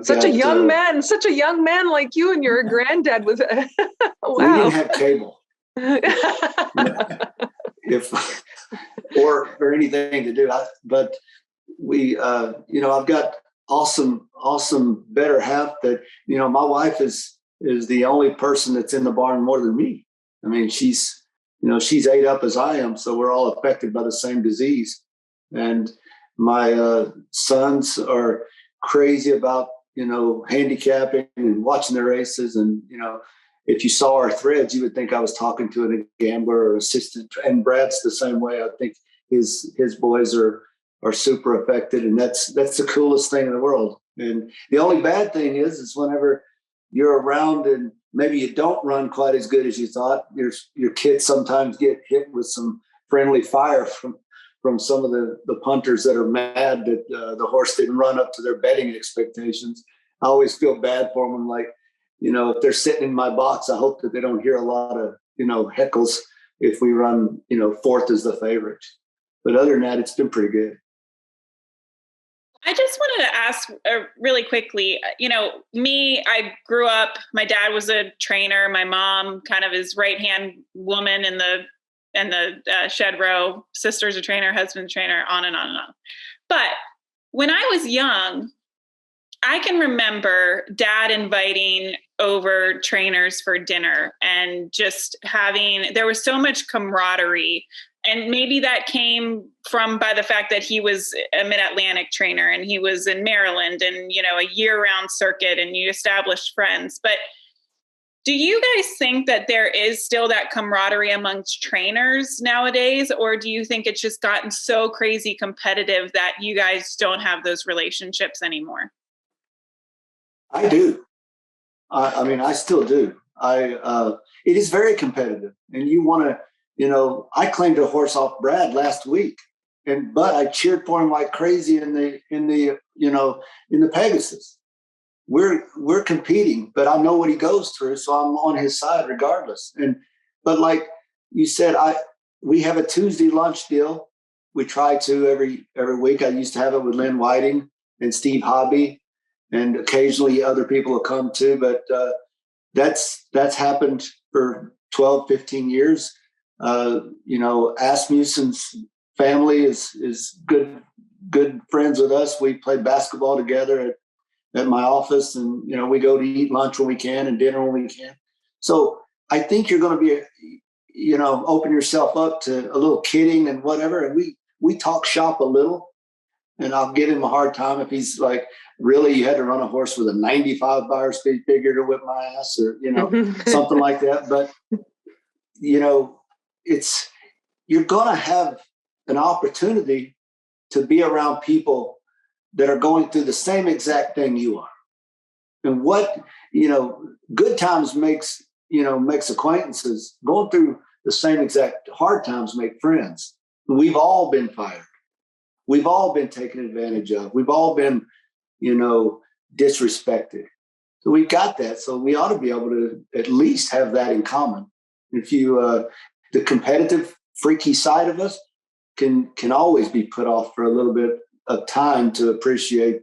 such a young man like you, and you're a granddad with wow. We didn't have cable. or anything to do. But we, I've got awesome better half that, my wife is the only person that's in the barn more than me. I mean, she's ate up as I am. So we're all affected by the same disease. And my sons are crazy about, handicapping and watching their races. And, if you saw our threads, you would think I was talking to a gambler or assistant. And Brad's the same way. I think his boys are super affected, and that's the coolest thing in the world. And the only bad thing is whenever you're around and maybe you don't run quite as good as you thought, your kids sometimes get hit with some friendly fire from some of the punters that are mad that the horse didn't run up to their betting expectations. I always feel bad for them. Like, if they're sitting in my box, I hope that they don't hear a lot of, heckles if we run, 4th as the favorite. But other than that, it's been pretty good. I just wanted to ask really quickly, I grew up, my dad was a trainer. My mom kind of is right-hand woman in the shed row. Sister's a trainer, husband's a trainer, on and on and on. But when I was young, I can remember dad inviting over trainers for dinner and just there was so much camaraderie. And maybe that came by the fact that he was a Mid-Atlantic trainer and he was in Maryland and, a year-round circuit, and you established friends. But do you guys think that there is still that camaraderie amongst trainers nowadays? Or do you think it's just gotten so crazy competitive that you guys don't have those relationships anymore? I do. I still do. It is very competitive, and you want I claimed a horse off Brad last week, but I cheered for him like crazy in the Pegasus. We're competing, but I know what he goes through, so I'm on his side regardless. But like you said, we have a Tuesday lunch deal. We try to every week. I used to have it with Lynn Whiting and Steve Hobby, and occasionally other people will come too. But that's happened for 12, 15 years. Asmussen's family is good friends with us. We play basketball together at my office, and we go to eat lunch when we can and dinner when we can. So I think you're going to be, open yourself up to a little kidding and whatever. And we talk shop a little, and I'll give him a hard time if he's like, really, you had to run a horse with a 95 buyer speed figure to whip my ass, or something like that. But you're going to have an opportunity to be around people that are going through the same exact thing you are. And good times makes acquaintances. Going through the same exact hard times make friends. We've all been fired. We've all been taken advantage of. We've all been, disrespected. So we've got that. So we ought to be able to at least have that in common. If the competitive, freaky side of us can always be put off for a little bit of time to appreciate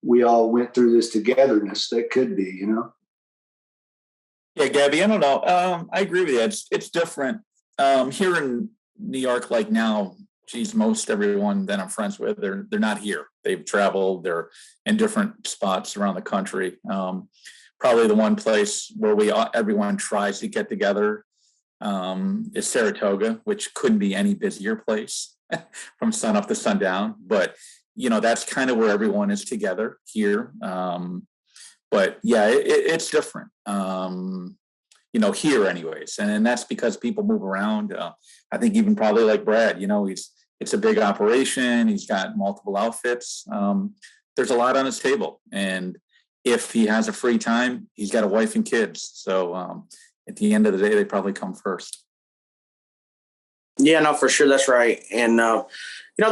we all went through this togetherness. That could be, Yeah, Gabby, I don't know. I agree with you. It's different. Here in New York, like now, most everyone that I'm friends with, they're not here. They've traveled. They're in different spots around the country. Probably the one place where everyone tries to get together is Saratoga, which couldn't be any busier place from sun up to sundown. But that's kind of where everyone is together here. But yeah, it's different. Here anyways. And that's because people move around. I think even probably like Brad, it's a big operation. He's got multiple outfits. There's a lot on his table. And if he has a free time, he's got a wife and kids. So at the end of the day, they probably come first. Yeah, no, for sure. That's right. And, the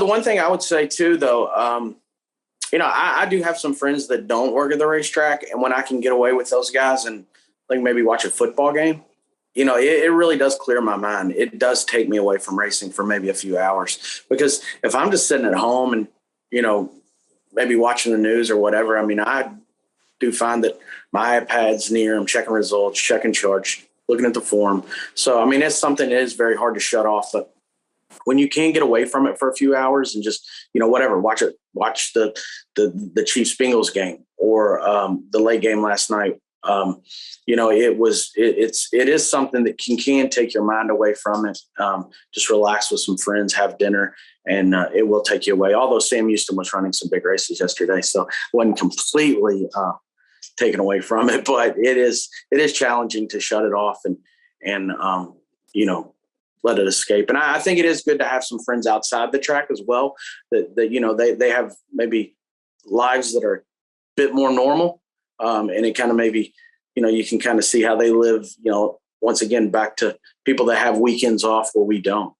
one thing I would say too, though, I do have some friends that don't work at the racetrack. And when I can get away with those guys and like maybe watch a football game, it really does clear my mind. It does take me away from racing for maybe a few hours, because if I'm just sitting at home and, maybe watching the news or whatever, I do find that my iPad's near, I'm checking results, checking charts, looking at the form. So, it's something that is very hard to shut off, but when you can get away from it for a few hours and just, whatever, watch the Chiefs Bengals game or the late game last night. It is something that can take your mind away from it. Just relax with some friends, have dinner, and it will take you away. Although Sam Houston was running some big races yesterday, so wasn't completely taken away from it, but it is challenging to shut it off and let it escape. And I think it is good to have some friends outside the track as well that they have maybe lives that are a bit more normal. And it kind of maybe, you can kind of see how they live, once again, back to people that have weekends off where we don't.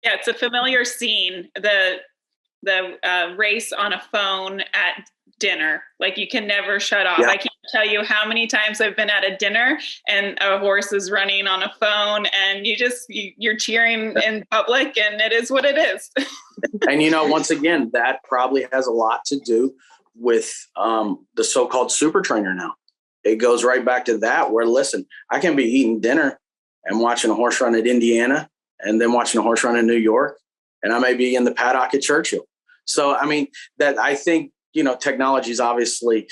Yeah, it's a familiar scene, the race on a phone at dinner. Like, you can never shut off. Yeah. I can't tell you how many times I've been at a dinner and a horse is running on a phone and you're cheering in public, and it is what it is. And, once again, that probably has a lot to do with the so-called super trainer now. It goes right back to that, where, listen, I can be eating dinner and watching a horse run at Indiana and then watching a horse run in New York, and I may be in the paddock at Churchill. So, that I think, technology is obviously,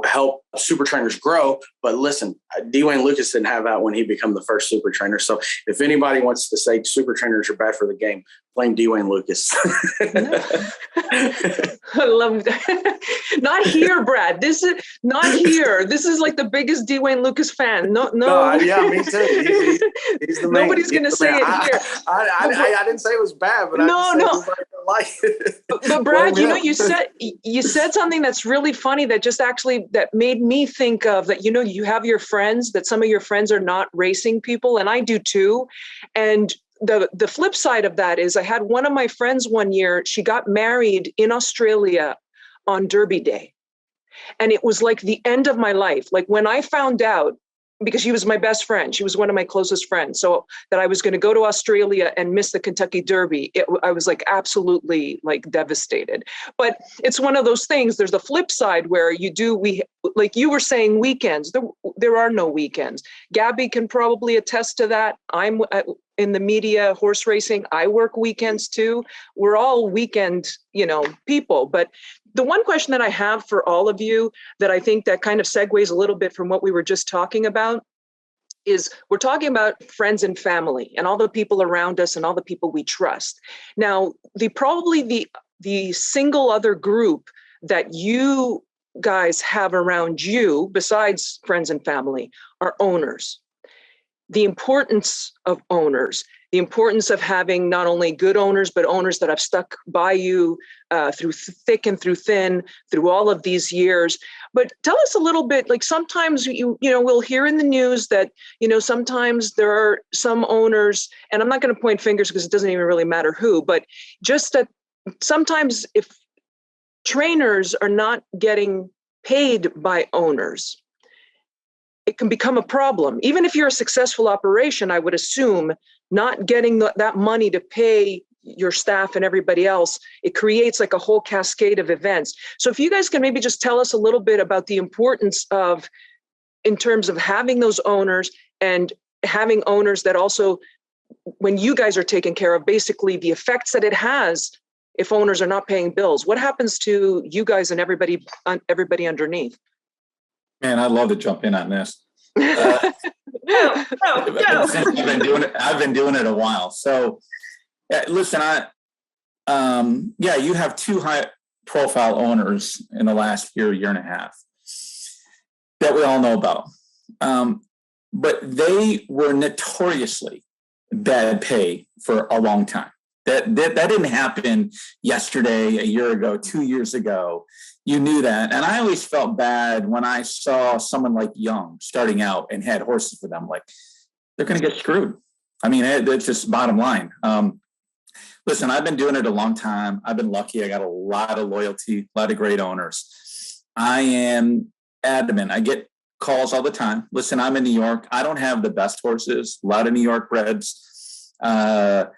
help super trainers grow. But listen, Dwayne Lucas didn't have that when he became the first super trainer. So if anybody wants to say super trainers are bad for the game, blame Dwayne Lucas. I love that. Not here, Brad. This is not here. This is like the biggest Dwayne Lucas fan. No. Yeah, me too. He's the man. Nobody's going to say it here. I didn't say it was bad, but no. Like it. But Brad, you said something that's really funny that just actually that made me think of that, you have your friends, that some of your friends are not racing people, and I do too. And the flip side of that is I had one of my friends one year, she got married in Australia on Derby Day. And it was like the end of my life. Like when I found out, because she was my best friend, she was one of my closest friends, so that I was going to go to Australia and miss the Kentucky Derby, I was like absolutely like devastated. But it's one of those things. There's the flip side where like you were saying, weekends. There are no weekends. Gabby can probably attest to that. I'm in the media, horse racing. I work weekends too. We're all weekend, people. But the one question that I have for all of you that I think that kind of segues a little bit from what we were just talking about is we're talking about friends and family and all the people around us and all the people we trust. Now, the single other group that you guys have around you, besides friends and family, are owners. The importance of owners, the importance of having not only good owners, but owners that have stuck by you through thick and through thin, through all of these years. But tell us a little bit, like sometimes we'll hear in the news that, sometimes there are some owners, and I'm not going to point fingers because it doesn't even really matter who, but just that sometimes if trainers are not getting paid by owners, it can become a problem. Even if you're a successful operation, I would assume not getting that money to pay your staff and everybody else, it creates like a whole cascade of events. So if you guys can maybe just tell us a little bit about the importance of, in terms of having those owners and having owners that also, when you guys are taken care of, basically the effects that it has if owners are not paying bills. What happens to you guys and everybody underneath? Man, I'd love to jump in on this. Go. I've been doing it a while. So, listen, you have two high-profile owners in the last year and a half that we all know about. But they were notoriously bad pay for a long time. That didn't happen yesterday, a year ago, 2 years ago. You knew that. And I always felt bad when I saw someone like Young starting out and had horses for them. Like, they're going to get screwed. I mean, it's just bottom line. Listen, I've been doing it a long time. I've been lucky. I got a lot of loyalty, a lot of great owners. I am adamant. I get calls all the time. Listen, I'm in New York. I don't have the best horses. A lot of New York breds. They're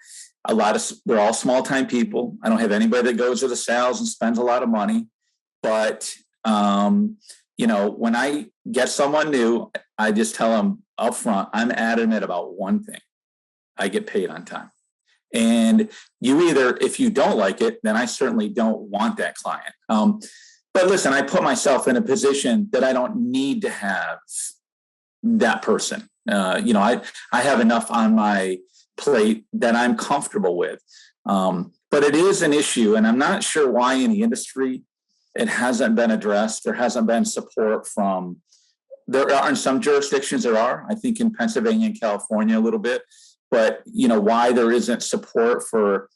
all small time people. I don't have anybody that goes to the sales and spends a lot of money. But, when I get someone new, I just tell them up front, I'm adamant about one thing. I get paid on time. And if you don't like it, then I certainly don't want that client. But listen, I put myself in a position that I don't need to have that person. I have enough on my plate that I'm comfortable with. But it is an issue, and I'm not sure why in the industry it hasn't been addressed. There hasn't been support from, there are in some jurisdictions there are, I think in Pennsylvania and California a little bit, but why there isn't support for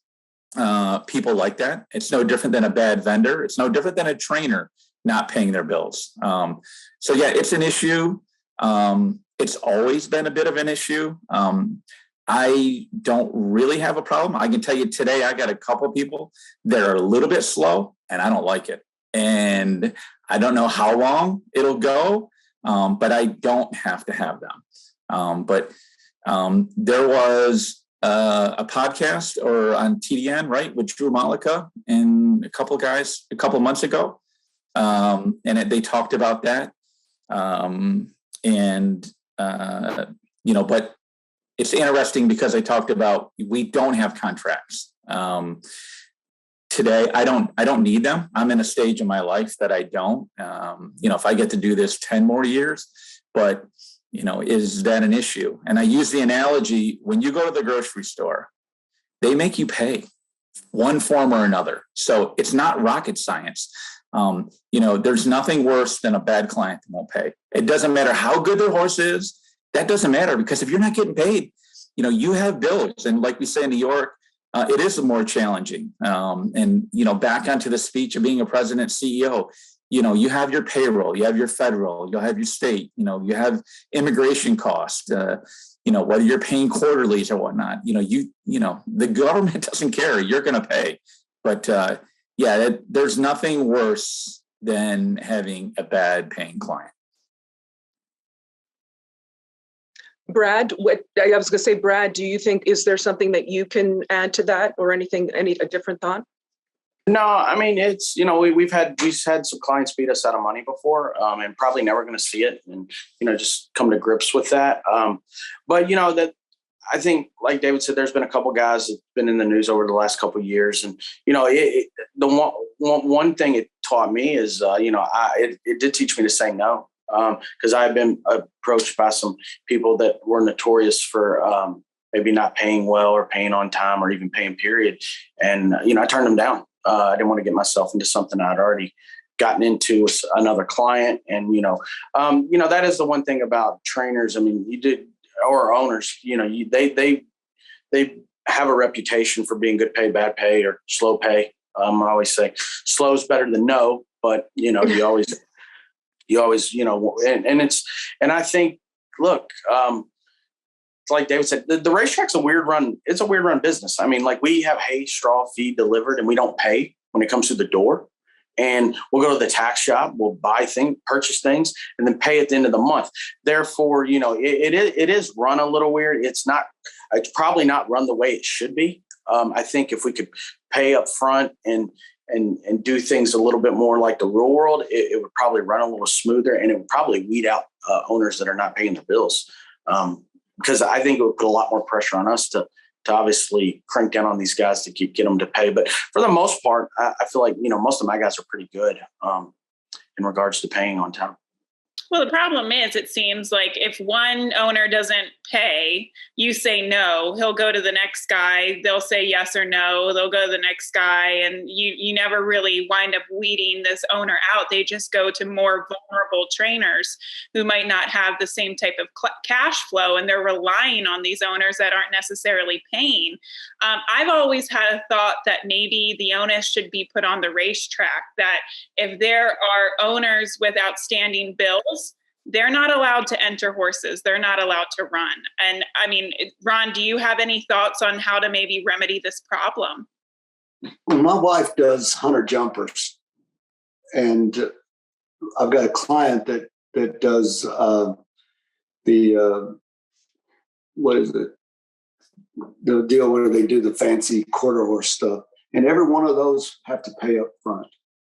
people like that. It's no different than a bad vendor. It's no different than a trainer not paying their bills. So yeah, it's an issue. It's always been a bit of an issue. I don't really have a problem. I can tell you today, I got a couple people that are a little bit slow and I don't like it. And I don't know how long it'll go, but I don't have to have them. But there was a podcast or on TDN, right, with Drew Malika and a couple guys a couple months ago. They talked about that. But it's interesting because I talked about, we don't have contracts. Today, I don't need them. I'm in a stage in my life that I don't, if I get to do this 10 more years, but is that an issue? And I use the analogy, when you go to the grocery store, they make you pay one form or another. So it's not rocket science. There's nothing worse than a bad client that won't pay. It doesn't matter how good their horse is. That doesn't matter, because if you're not getting paid, you have bills. And like we say in New York, it is more challenging. Back onto the speech of being a president, CEO, you have your payroll, you have your federal, you'll have your state, you have immigration costs, whether you're paying quarterlies or whatnot, the government doesn't care, you're going to pay. But there's nothing worse than having a bad paying client. Brad, Brad, do you think, is there something that you can add to that or a different thought? No, I mean, it's, we've had some clients beat us out of money before, and probably never going to see it, and, just come to grips with that. But, that I think, like David said, there's been a couple guys that've been in the news over the last couple of years. And, the one thing it taught me is, it did teach me to say no, because I've been approached by some people that were notorious for maybe not paying well or paying on time or even paying period. And, I turned them down. I didn't want to get myself into something I'd already gotten into with another client. And, that is the one thing about trainers. I mean, or owners, they have a reputation for being good pay, bad pay, or slow pay. I always say slow is better than no, but, you always, and I think, look, like David said, the racetrack's a weird run. It's a weird run business. I mean, like, we have hay, straw, feed delivered, and we don't pay when it comes through the door. And we'll go to the tax shop, we'll buy things, purchase things, and then pay at the end of the month. Therefore, it is run a little weird. It's probably not run the way it should be. I think if we could pay up front and do things a little bit more like the real world, it would probably run a little smoother, and it would probably weed out owners that are not paying their bills. Because I think it would put a lot more pressure on us to obviously crank down on these guys to get them to pay. But for the most part, I feel like, most of my guys are pretty good in regards to paying on time. Well, the problem is, it seems like if one owner doesn't pay, you say no, he'll go to the next guy. They'll say yes or no. They'll go to the next guy. And you never really wind up weeding this owner out. They just go to more vulnerable trainers who might not have the same type of cash flow. And they're relying on these owners that aren't necessarily paying. I've always had a thought that maybe the onus should be put on the racetrack, that if there are owners with outstanding bills, they're not allowed to enter horses. They're not allowed to run. And I mean, Ron, do you have any thoughts on how to maybe remedy this problem? Well, my wife does hunter jumpers, and I've got a client that does what is it? The deal where they do the fancy quarter horse stuff. And every one of those have to pay up front.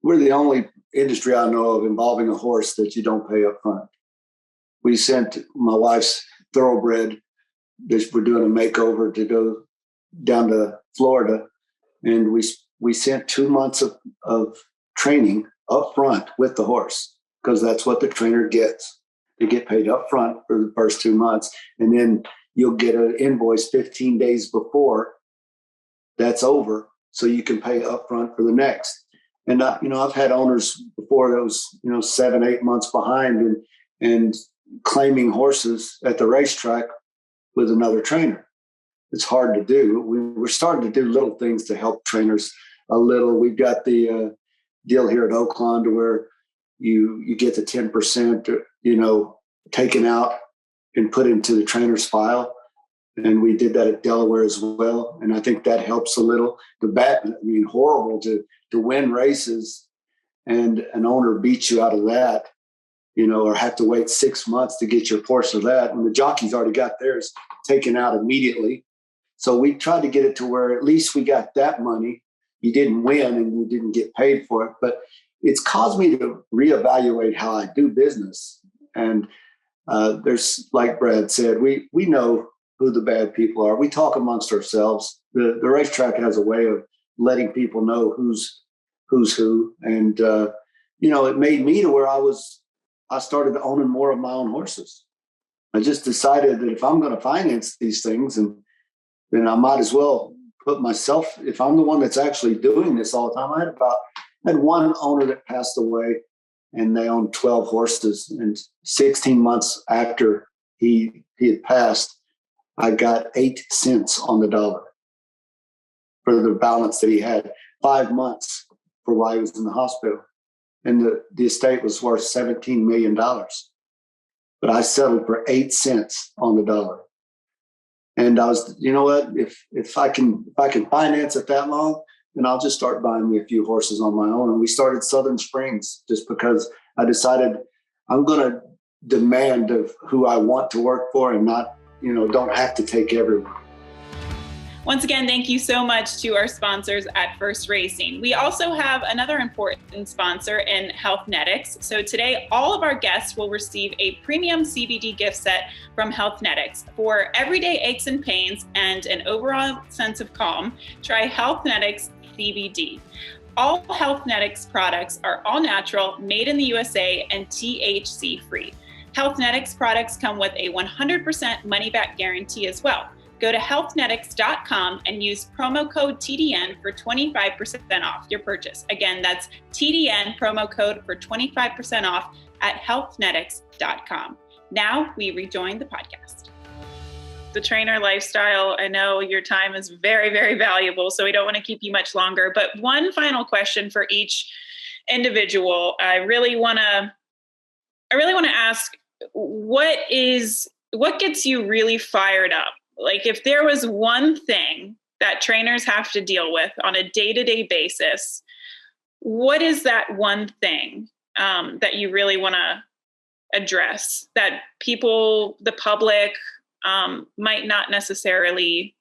We're the only industry I know of involving a horse that you don't pay up front. We sent my wife's Thoroughbred, we're doing a makeover to go down to Florida. And we sent 2 months of training up front with the horse, because that's what the trainer gets. They get paid up front for the first 2 months. And then you'll get an invoice 15 days before that's over, so you can pay up front for the next. And I've had owners before that was 7-8 months behind and claiming horses at the racetrack with another trainer. It's hard to do. We're starting to do little things to help trainers a little. We've got the deal here at Oaklawn to where you get the 10%, taken out and put into the trainer's file. And we did that at Delaware as well. And I think that helps a little. Horrible to win races and an owner beats you out of that, or have to wait 6 months to get your portion of that. And the jockey's already got theirs taken out immediately. So we tried to get it to where at least we got that money. You didn't win and you didn't get paid for it. But it's caused me to reevaluate how I do business. And there's, like Brad said, we know who the bad people are. We talk amongst ourselves. The racetrack has a way of letting people know who's who. And, it made me to where I started owning more of my own horses. I just decided that if I'm going to finance these things, then I might as well put myself, if I'm the one that's actually doing this all the time. I had one owner that passed away, and they owned 12 horses. And 16 months after he had passed, I got 8 cents on the dollar for the balance that he had. 5 months for why he was in the hospital. and the estate was worth $17 million. But I settled for 8 cents on the dollar. And I was, you know what, if I can finance it that long, then I'll just start buying me a few horses on my own. And we started Southern Springs just because I decided I'm going to demand of who I want to work for and not, don't have to take everyone. Once again, thank you so much to our sponsors at First Racing. We also have another important sponsor in Healthnetics. So today, all of our guests will receive a premium CBD gift set from Healthnetics. For everyday aches and pains and an overall sense of calm, try Healthnetics CBD. All Healthnetics products are all natural, made in the USA, and THC free. Healthnetics products come with a 100% money back guarantee as well. Go to healthnetics.com and use promo code TDN for 25% off your purchase. Again, that's TDN promo code for 25% off at healthnetics.com. Now we rejoin the podcast. The trainer lifestyle, I know your time is very, very valuable, so we don't want to keep you much longer. But one final question for each individual. I really want to ask, what gets you really fired up? Like, if there was one thing that trainers have to deal with on a day-to-day basis, what is that one thing that you really want to address that people, the public, might not necessarily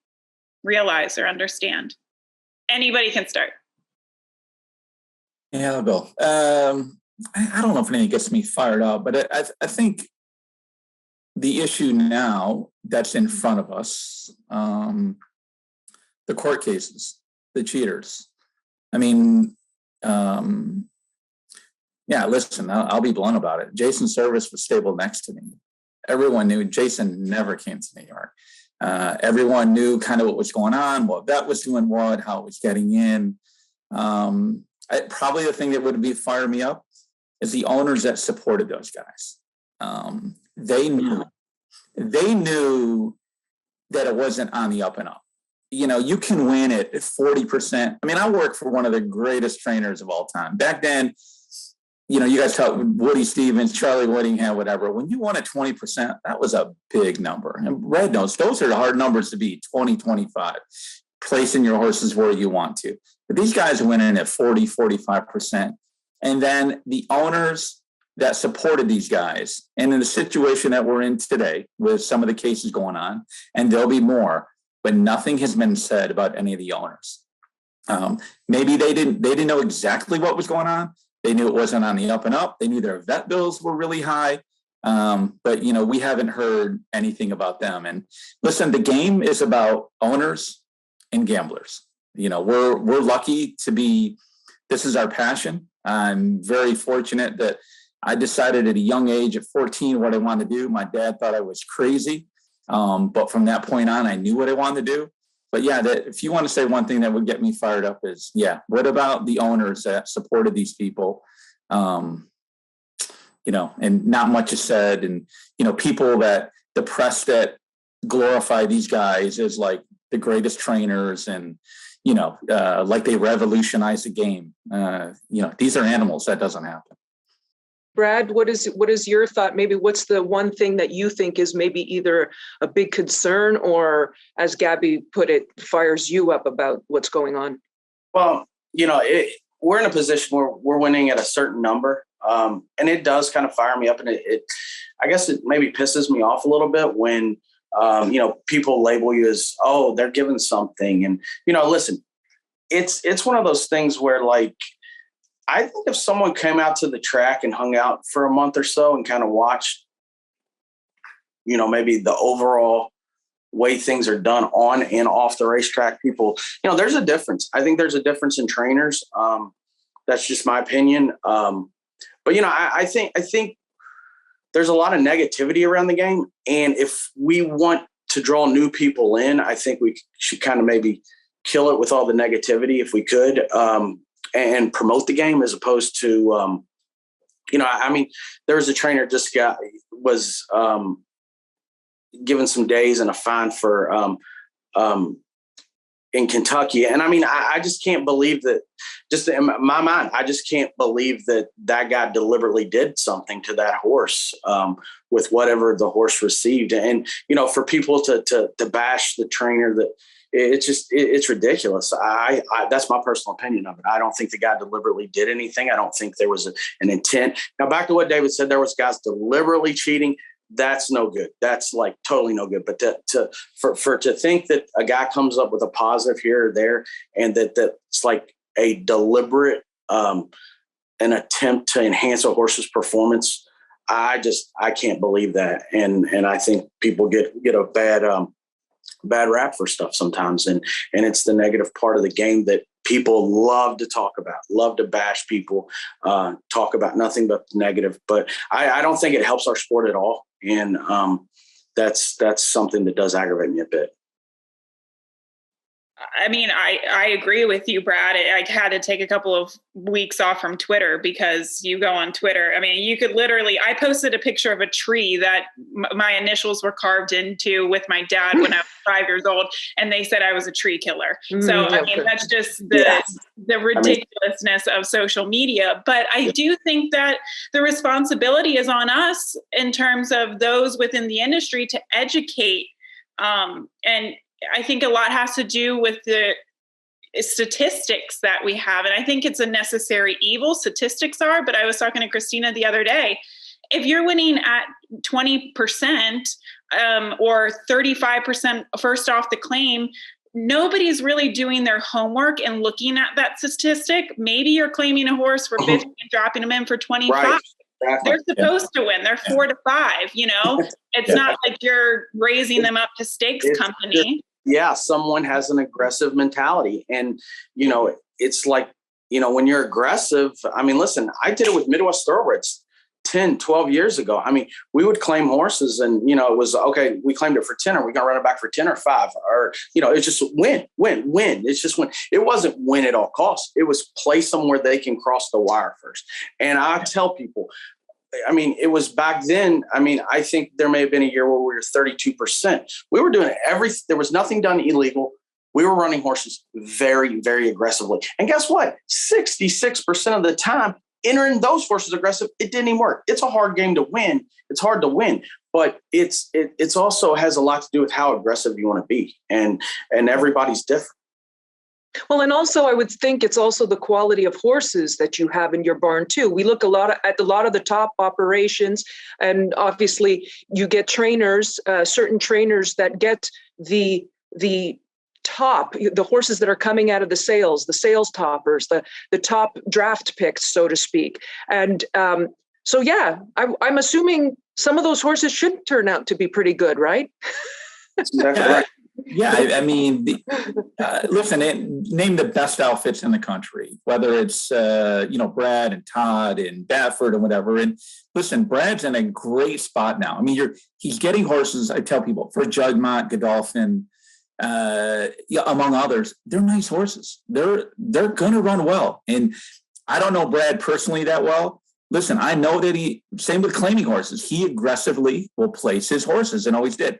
realize or understand? Anybody can start. Yeah, I'll go. I don't know if anything gets me fired up, but I think the issue now that's in front of us, the court cases, the cheaters. I mean, listen, I'll be blunt about it. Jason Service was stable next to me. Everyone knew Jason never came to New York. Everyone knew kind of what was going on, what vet was doing what, how it was getting in. Probably the thing that would fire me up is the owners that supported those guys. They knew that it wasn't on the up and up. You can win it at 40%. I mean, I work for one of the greatest trainers of all time. Back then, you guys talk Woody Stevens, Charlie Whittingham, whatever. When you won at 20%, that was a big number. And Red knows those are the hard numbers to beat, 20, 25, placing your horses where you want to. But these guys went in at 40, 45%. And then the owners that supported these guys, and in the situation that we're in today with some of the cases going on, and there'll be more, but nothing has been said about any of the owners. Maybe they didn't know exactly what was going on. They knew it wasn't on the up and up. They knew their vet bills were really high. But we haven't heard anything about them. And listen, the game is about owners and gamblers. We're lucky to be, this is our passion. I'm very fortunate that I decided at a young age, at 14, what I wanted to do. My dad thought I was crazy. But from that point on, I knew what I wanted to do. But if you want to say one thing that would get me fired up is, what about the owners that supported these people? And not much is said. And, people that the press that glorify these guys as like the greatest trainers and, like they revolutionized the game. These are animals. That doesn't happen. Brad, what is your thought? Maybe what's the one thing that you think is maybe either a big concern or, as Gabby put it, fires you up about what's going on? Well, we're in a position where we're winning at a certain number. And it does kind of fire me up. And I guess it maybe pisses me off a little bit when, people label you as, oh, they're giving something. And, listen, it's one of those things where, like, I think if someone came out to the track and hung out for a month or so and kind of watched, maybe the overall way things are done on and off the racetrack, people, there's a difference. I think there's a difference in trainers. That's just my opinion. But, I think there's a lot of negativity around the game. And if we want to draw new people in, I think we should kind of maybe kill it with all the negativity if we could. And promote the game as opposed to, there was a trainer just was given some days and a fine for in Kentucky. And I mean, I just can't believe that, just in my mind, I just can't believe that guy deliberately did something to that horse with whatever the horse received. And, you know, for people to bash the trainer, that it's ridiculous. I that's my personal opinion of it. I don't think the guy deliberately did anything. I don't think there was an intent. Now, back to what David said, there was guys deliberately cheating. That's no good. That's like totally no good. But to think that a guy comes up with a positive here or there, and that's like a deliberate an attempt to enhance a horse's performance, I can't believe that. And I think people get a bad rap for stuff sometimes, and it's the negative part of the game that people love to talk about, love to bash people, talk about nothing but negative. But I don't think it helps our sport at all. And that's something that does aggravate me a bit. I mean, I agree with you, Brad. I had to take a couple of weeks off from Twitter, because you go on Twitter. I mean, you could literally, I posted a picture of a tree that my initials were carved into with my dad when I was 5 years old, and they said I was a tree killer. So, I mean, that's just the ridiculousness of social media. But I do think that the responsibility is on us in terms of those within the industry to educate. And I think a lot has to do with the statistics that we have. And I think it's a necessary evil, statistics are, but I was talking to Christina the other day. If you're winning at 20% or 35% first off the claim, nobody's really doing their homework and looking at that statistic. Maybe you're claiming a horse for 50 and dropping them in for 25. Right. Exactly. They're supposed to win. They're 4 to 5, you know, it's not like you're raising them up to stakes company. Yeah. Someone has an aggressive mentality, and, you know, it's like, you know, when you're aggressive, I mean, listen, I did it with Midwest Thoroughbreds 10, 12 years ago. I mean, we would claim horses, and, you know, it was, okay, we claimed it for 10. Are we going to run it back for 10 or 5? Or, you know, it's just win. It's just win. It wasn't win at all costs. It was place them where they can cross the wire first. And I tell people, I mean, it was back then. I mean, I think there may have been a year where we were 32%. We were doing everything. There was nothing done illegal. We were running horses very, very aggressively. And guess what? 66% of the time, entering those horses aggressive, it didn't even work. It's a hard game to win. It's hard to win, but it's also has a lot to do with how aggressive you want to be. And everybody's different. Well, and also I would think it's also the quality of horses that you have in your barn too. We look at a lot of the top operations, and obviously you get trainers, certain trainers that get the top, the horses that are coming out of the sales toppers, the top draft picks, so to speak. And so, yeah, I'm assuming some of those horses should turn out to be pretty good, right? That's right. Yeah, I mean, listen, name the best outfits in the country, whether it's, Brad and Todd and Baffert and whatever. And listen, Brad's in a great spot now. I mean, he's getting horses, I tell people, for Jugmont, Godolphin, among others. They're nice horses. They're going to run well. And I don't know Brad personally that well. Listen, I know that same with claiming horses, he aggressively will place his horses and always did.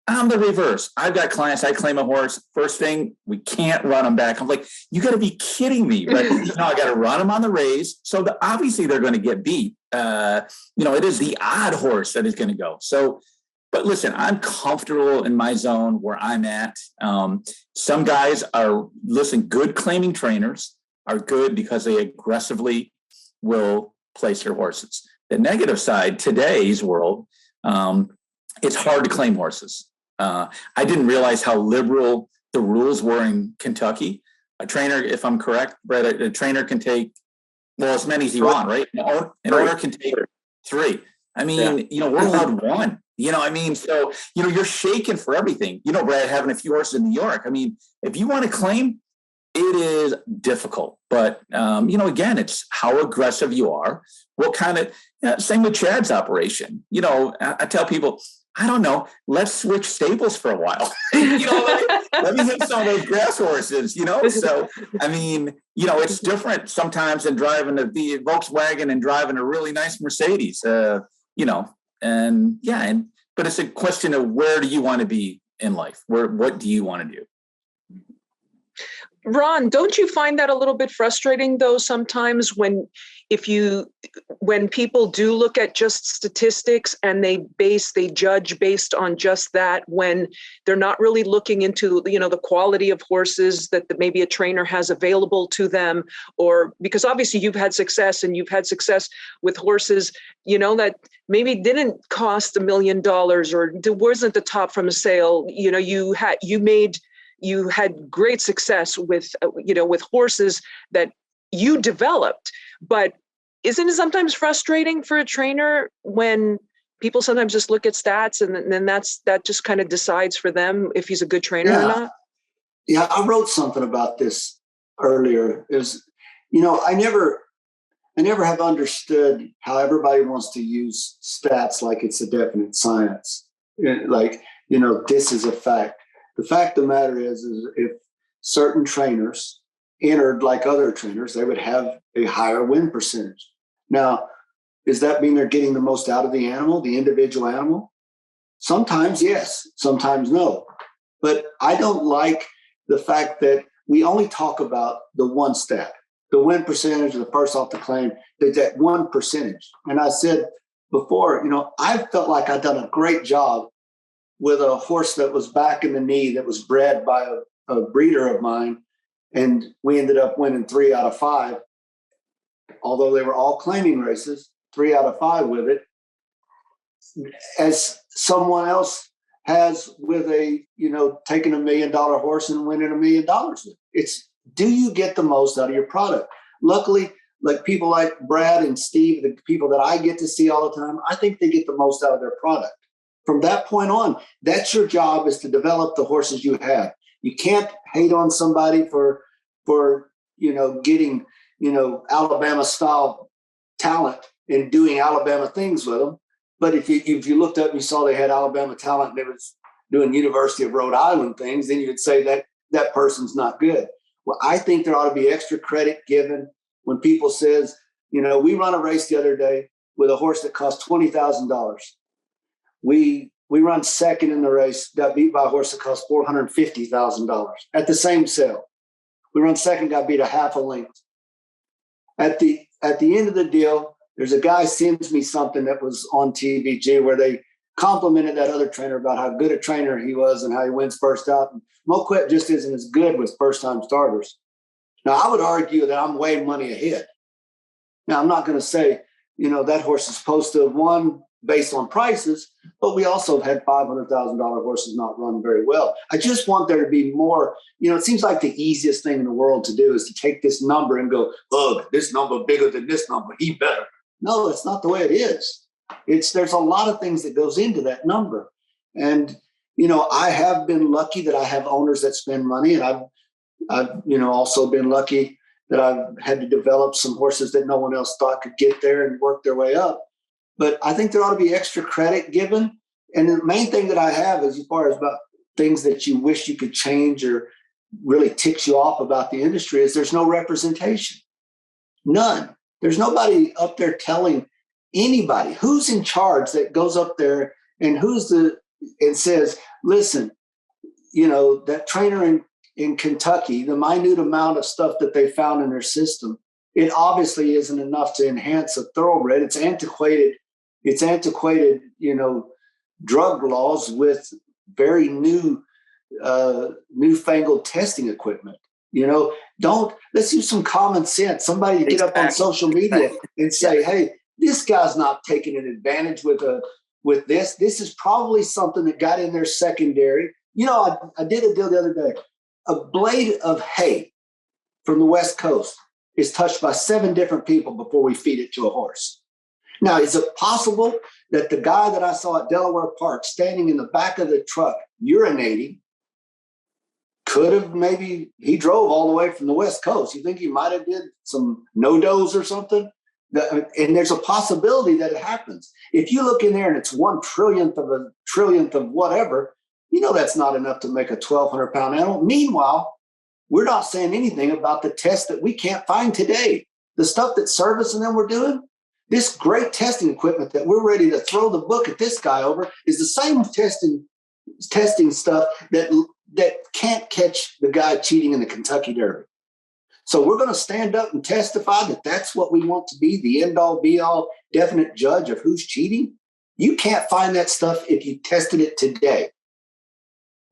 I'm the reverse. I've got clients, I claim a horse. First thing, we can't run them back. I'm like, you got to be kidding me. Right? I got to run them on the raise. So obviously they're going to get beat. It is the odd horse that is going to go. So, but listen, I'm comfortable in my zone where I'm at. Some guys good claiming trainers are good because they aggressively will place their horses. The negative side, today's world, it's hard to claim horses. I didn't realize how liberal the rules were in Kentucky. A trainer, if I'm correct, Brett, a trainer can take, as many as you want, right? An owner can take 3. I mean, we're allowed 1. So, you're shaking for everything. Brad, having a few horses in New York. I mean, if you want to claim, it is difficult. But, again, it's how aggressive you are. What kind of, same with Chad's operation. I tell people, I don't know, let's switch stables for a while. Let me hit some of those grass horses, So, I mean, it's different sometimes than driving the Volkswagen and driving a really nice Mercedes, but it's a question of where do you want to be in life? What do you want to do? Ron, don't you find that a little bit frustrating though sometimes when people do look at just statistics and they judge based on just that, when they're not really looking into, the quality of horses that maybe a trainer has available to them, or because obviously you've had success with horses, that maybe didn't cost $1 million or wasn't the top from a sale. You had great success with horses that you developed, but isn't it sometimes frustrating for a trainer when people sometimes just look at stats and then that just kind of decides for them if he's a good trainer or not? Yeah, I wrote something about this earlier. I never have understood how everybody wants to use stats like it's a definite science. This is a fact. The fact of the matter is if certain trainers entered like other trainers, they would have a higher win percentage. Now, does that mean they're getting the most out of the animal, the individual animal? Sometimes yes, sometimes no. But I don't like the fact that we only talk about the one stat, the win percentage of the first off the claim, that one percentage. And I said before, I felt like I'd done a great job with a horse that was back in the knee that was bred by a breeder of mine. And we ended up winning 3 out of 5, although they were all claiming races, 3 out of 5 with it, as someone else has with taking $1 million horse and winning $1 million with it. It's, do you get the most out of your product? Luckily, like people like Brad and Steve, the people that I get to see all the time, I think they get the most out of their product. From that point on, that's your job, is to develop the horses you have. You can't hate on somebody for getting, Alabama style talent and doing Alabama things with them. But if you looked up and you saw they had Alabama talent and they was doing University of Rhode Island things, then you would say that person's not good. Well, I think there ought to be extra credit given when people says, we run a race the other day with a horse that cost $20,000. We run second in the race, got beat by a horse that cost $450,000 at the same sale. We run second, got beat a half a length. At the end of the deal, there's a guy sends me something that was on TVG where they complimented that other trainer about how good a trainer he was and how he wins first out. And Moquett just isn't as good with first-time starters. Now, I would argue that I'm way money ahead. Now, I'm not going to say, that horse is supposed to have won based on prices, but we also have had $500,000 horses not run very well. I just want there to be more, it seems like the easiest thing in the world to do is to take this number and go, this number bigger than this number, he better. No, it's not the way it is. There's a lot of things that goes into that number. And, I have been lucky that I have owners that spend money, and I've also been lucky that I've had to develop some horses that no one else thought could get there and work their way up. But I think there ought to be extra credit given. And the main thing that I have is, as far as about things that you wish you could change or really ticks you off about the industry, is there's no representation. None. There's nobody up there telling anybody who's in charge that goes up there and and says, listen, that trainer in Kentucky, the minute amount of stuff that they found in their system, it obviously isn't enough to enhance a thoroughbred. It's antiquated, drug laws with very newfangled testing equipment. Let's use some common sense. Somebody get up on social media and say, hey, this guy's not taking an advantage with this. This is probably something that got in there secondary. I did a deal the other day. A blade of hay from the West Coast is touched by 7 different people before we feed it to a horse. Now, is it possible that the guy that I saw at Delaware Park standing in the back of the truck urinating could have, maybe he drove all the way from the West Coast? You think he might have did some no-dos or something? And there's a possibility that it happens. If you look in there and it's 1/1,000,000,000 of a trillionth of whatever, that's not enough to make a 1,200-pound animal. Meanwhile, we're not saying anything about the tests that we can't find today. The stuff that Service and them were doing, this great testing equipment that we're ready to throw the book at this guy over, is the same testing stuff that can't catch the guy cheating in the Kentucky Derby. So we're going to stand up and testify that that's what we want to be, the end all be all definite judge of who's cheating. You can't find that stuff if you tested it today.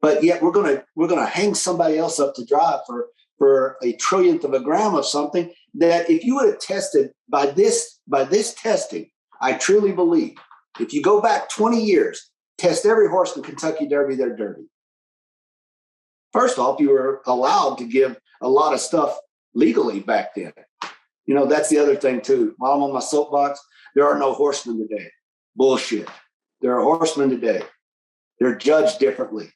But yet we're going to hang somebody else up to dry for a trillionth of a gram of something that if you would have tested by this testing, I truly believe if you go back 20 years, test every horse in the Kentucky Derby, they're dirty. First off, you were allowed to give a lot of stuff legally back then. You know, that's the other thing too. While I'm on my soapbox, there are no horsemen today. Bullshit. There are horsemen today. They're judged differently.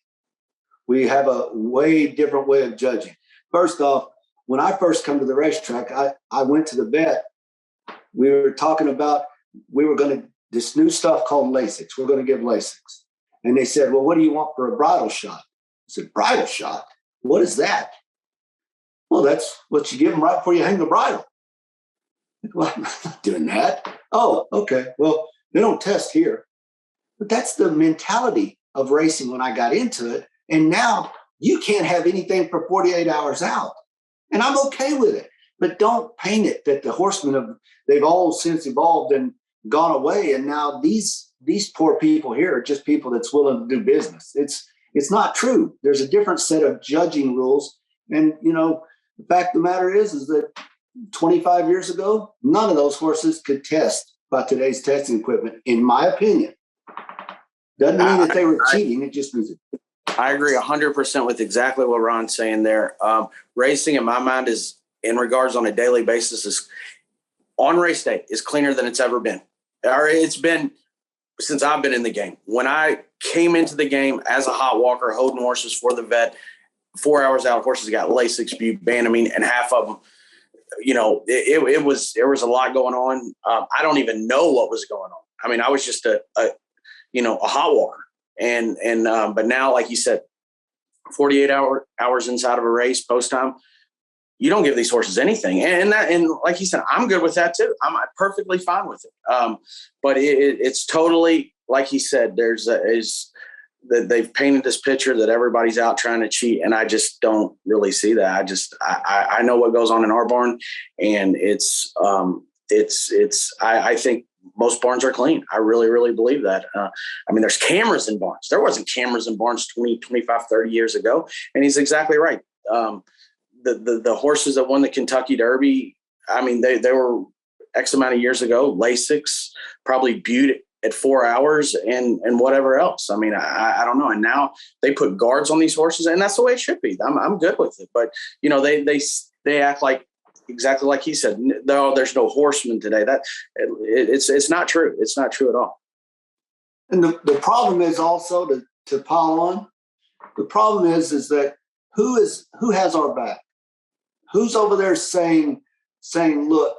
We have a way different way of judging. First off, when I first come to the racetrack, I went to the vet. We were talking about, this new stuff called Lasix. We're going to give Lasix. And they said, well, what do you want for a bridle shot? I said, bridle shot? What is that? Well, that's what you give them right before you hang the bridle. Well, I'm not doing that. Oh, okay. Well, they don't test here. But that's the mentality of racing when I got into it. And now you can't have anything for 48 hours out. And I'm okay with it. But don't paint it that the horsemen they've all since evolved and gone away. And now these poor people here are just people that's willing to do business. It's not true. There's a different set of judging rules. And, you know, the fact of the matter is that 25 years ago, none of those horses could test by today's testing equipment, in my opinion. Doesn't mean that they were cheating. It just means it. I agree 100% with exactly what Ron's saying there. Racing, in my mind, is in regards on a daily basis, is on race day is cleaner than it's ever been. Or it's been since I've been in the game. When I came into the game as a hot walker, holding horses for the vet, 4 hours out, horses got Lasix, bubanamine, and half of them, you know, there was a lot going on. I don't even know what was going on. I mean, I was just a hot walker. But now, like you said, 48 hours inside of a race, post time, you don't give these horses anything. And like you said, I'm good with that too. I'm perfectly fine with it. But it's totally, like he said, that they've painted this picture that everybody's out trying to cheat. And I just don't really see that. I know what goes on in our barn, and I think most barns are clean. I really, really believe that. I mean, there's cameras in barns. There wasn't cameras in barns 20, 25, 30 years ago. And he's exactly right. The horses that won the Kentucky Derby, I mean, they were X amount of years ago, Lasix, probably Butte at 4 hours and whatever else. I mean, I don't know. And now they put guards on these horses, and that's the way it should be. I'm good with it. But, you know, they act like, exactly like he said, no, there's no horseman today. That it's not true. It's not true at all. And the problem is also to pile on. The problem is that who has our back? Who's over there saying, look,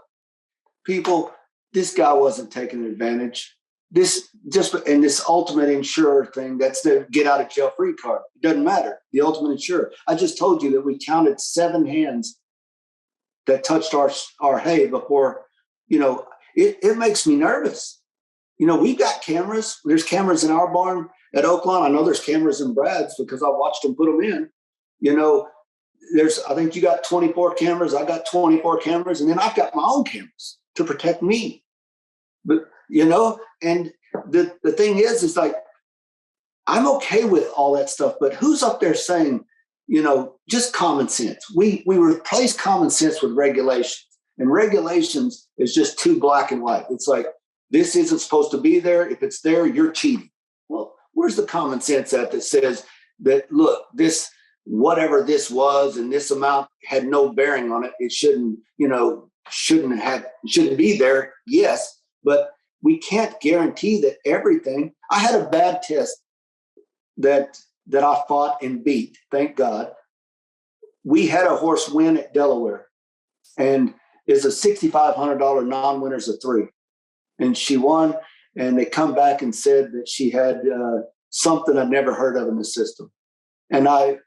people, this guy wasn't taking advantage. This ultimate insurer thing, that's the get out of jail free card. It doesn't matter. The ultimate insurer. I just told you that we counted 7 hands that touched our hay before, you know, it makes me nervous. You know, we've got cameras. There's cameras in our barn at Oaklawn. I know there's cameras in Brad's because I watched them put them in. You know, I think you got 24 cameras. I got 24 cameras. And then I've got my own cameras to protect me. But, you know, and the thing is like, I'm okay with all that stuff, but who's up there saying, you know, just common sense? We replace common sense with regulations, and regulations is just too black and white. It's like, this isn't supposed to be there. If it's there, you're cheating. Well, where's the common sense that says that, look, this, whatever this was, and this amount had no bearing on it. It shouldn't be there. Yes, but we can't guarantee that everything. I had a bad test that I fought and beat, thank God. We had a horse win at Delaware, and it's a $6,500 non-winners of 3. And she won, and they come back and said that she had something I'd never heard of in the system. And I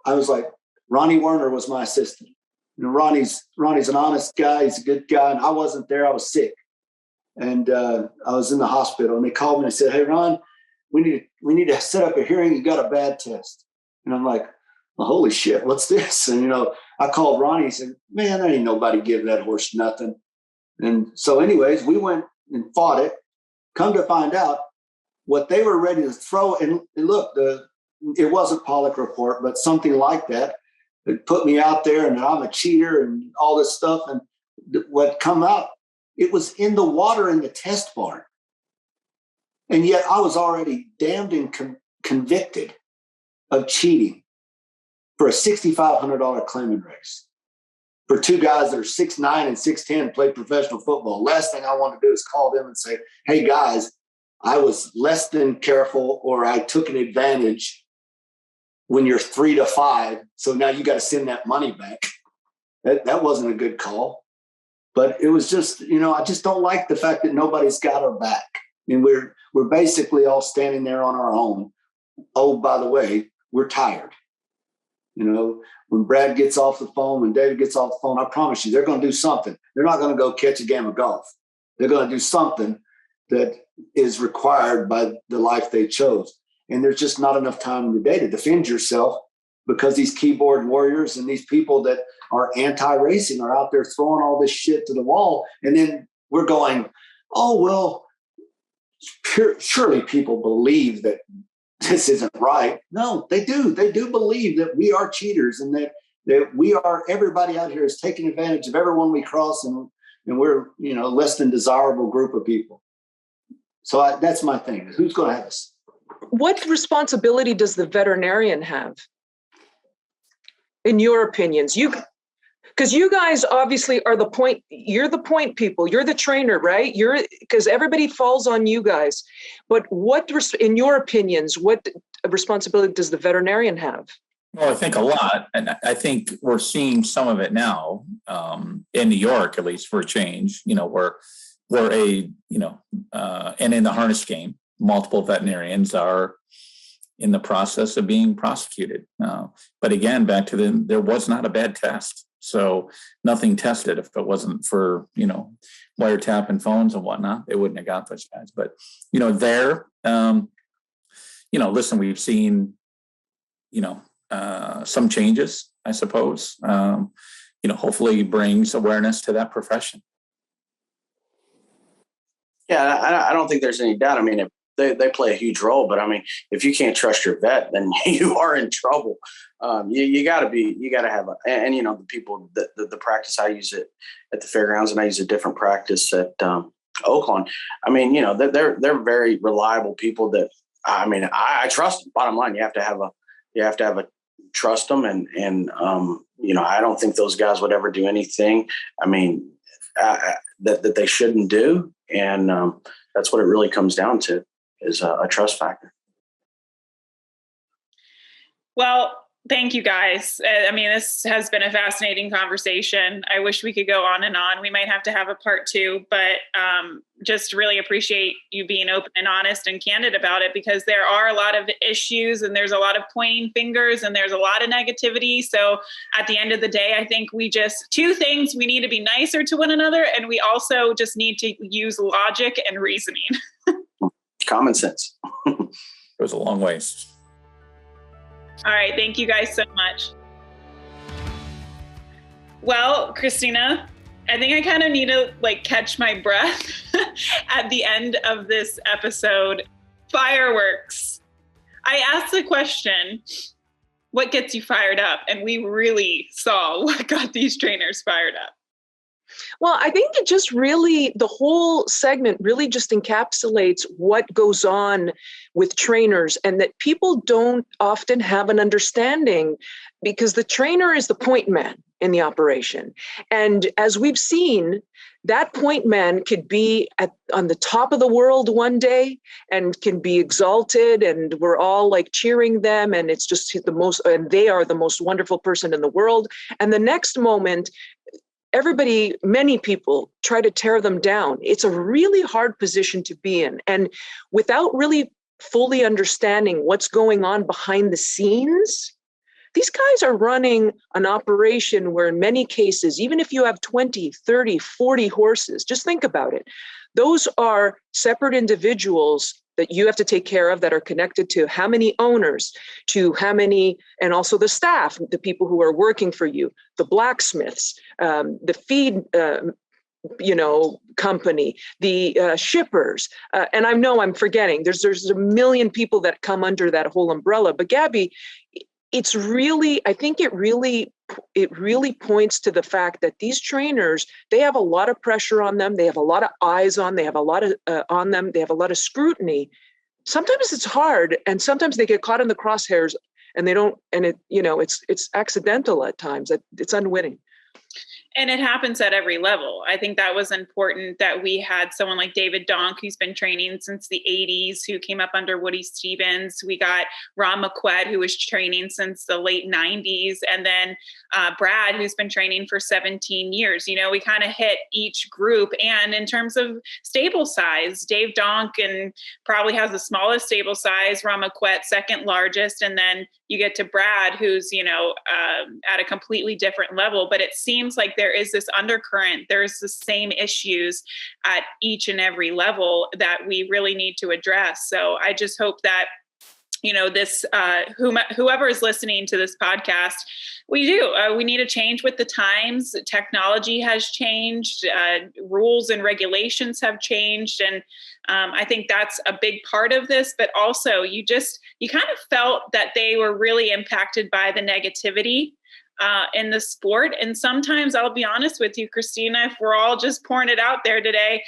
was like, Ronnie Werner was my assistant. And Ronnie's an honest guy. He's a good guy. And I wasn't there. I was sick. And I was in the hospital, and they called me and said, hey, Ron, we need to set up a hearing. You got a bad test. And I'm like, holy shit, what's this? And, I called Ronnie and said, man, there ain't nobody give that horse nothing. And so anyways, we went and fought it. Come to find out what they were ready to throw. And look, it wasn't Pollock report, but something like that. It put me out there and I'm a cheater and all this stuff. And what come out, it was in the water in the test barn. And yet I was already damned and convicted of cheating for a $6,500 claiming race for two guys that are 6'9" and 6'10", play professional football. Last thing I want to do is call them and say, hey guys, I was less than careful, or I took an advantage when you're 3 to 5. So now you got to send that money back. That wasn't a good call. But it was just, I just don't like the fact that nobody's got our back. And we're basically all standing there on our own. Oh, by the way, we're tired. When Brad gets off the phone, when David gets off the phone, I promise you, they're going to do something. They're not going to go catch a game of golf. They're going to do something that is required by the life they chose. And there's just not enough time in the day to defend yourself, because these keyboard warriors and these people that are anti-racing are out there throwing all this shit to the wall. And then we're going, oh, well, surely people believe that this isn't right. No, they do. They do believe that we are cheaters and that we are, everybody out here is taking advantage of everyone we cross, and we're, less than desirable group of people. So that's my thing. Who's going to have us? What responsibility does the veterinarian have, in your opinions? Because you guys obviously are the point. You're the point people. You're the trainer, right? Because everybody falls on you guys. But in your opinions, what responsibility does the veterinarian have? Well, I think a lot, and I think we're seeing some of it now in New York, at least for a change. And in the harness game, multiple veterinarians are in the process of being prosecuted. But again, back to there was not a bad test. So nothing tested. If it wasn't for, wiretapping phones and whatnot, they wouldn't have got those guys. But, listen, we've seen, some changes, I suppose, hopefully brings awareness to that profession. Yeah, I don't think there's any doubt. I mean, they play a huge role, but I mean, if you can't trust your vet, then you are in trouble. You got to have the people that the practice, I use it at the fairgrounds and I use a different practice at Oaklawn. I mean, they're very reliable people that, I trust them. Bottom line, you have to have a trust them. And I don't think those guys would ever do anything, that they shouldn't do. And that's what it really comes down to, is a trust factor. Well, thank you guys. This has been a fascinating conversation. I wish we could go on and on. We might have to have a part 2, but just really appreciate you being open and honest and candid about it, because there are a lot of issues and there's a lot of pointing fingers and there's a lot of negativity. So at the end of the day, I think two things: we need to be nicer to one another, and we also just need to use logic and reasoning. Common sense. Goes a long ways. All right. Thank you guys so much. Well, Christina, I think I kind of need to catch my breath at the end of this episode. Fireworks. I asked the question, what gets you fired up? And we really saw what got these trainers fired up. Well, I think it just really, the whole segment really just encapsulates what goes on with trainers, and that people don't often have an understanding, because the trainer is the point man in the operation. And as we've seen, that point man could be on the top of the world one day and can be exalted, and we're all cheering them, and it's just and they are the most wonderful person in the world. And the next moment, many people try to tear them down. It's a really hard position to be in. And without really fully understanding what's going on behind the scenes, these guys are running an operation where in many cases, even if you have 20, 30, 40 horses, just think about it. Those are separate individuals that you have to take care of that are connected to how many owners, to how many, and also the staff, the people who are working for you, the blacksmiths, the feed company, the shippers. And I know I'm forgetting, there's a million people that come under that whole umbrella. But Gabby, it's really, I think it really points to the fact that these trainers, they have a lot of pressure on them. They have a lot of eyes on, they have a lot of on them. They have a lot of scrutiny. Sometimes it's hard, and sometimes they get caught in the crosshairs and they don't, and it's accidental at times. It's unwitting. And it happens at every level. I think that was important that we had someone like David Donk, who's been training since the 80s, who came up under Woody Stevens. We got Ron Moquett, who was training since the late 90s. And then Brad, who's been training for 17 years. We kind of hit each group. And in terms of stable size, Dave Donk probably has the smallest stable size, Ron Moquett second largest. And then you get to Brad, who's, at a completely different level. But it seems like there is this undercurrent. There's the same issues at each and every level that we really need to address. So I just hope that, this, whoever is listening to this podcast, we need a change with the times. Technology has changed, rules and regulations have changed. And I think that's a big part of this, but also you kind of felt that they were really impacted by the negativity in the sport. And sometimes, I'll be honest with you, Christina, if we're all just pouring it out there today,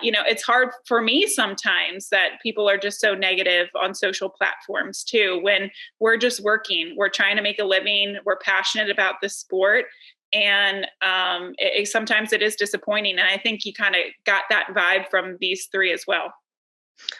it's hard for me sometimes that people are just so negative on social platforms too, when we're just working, we're trying to make a living, we're passionate about the sport. And sometimes it is disappointing. And I think you kind of got that vibe from these three as well.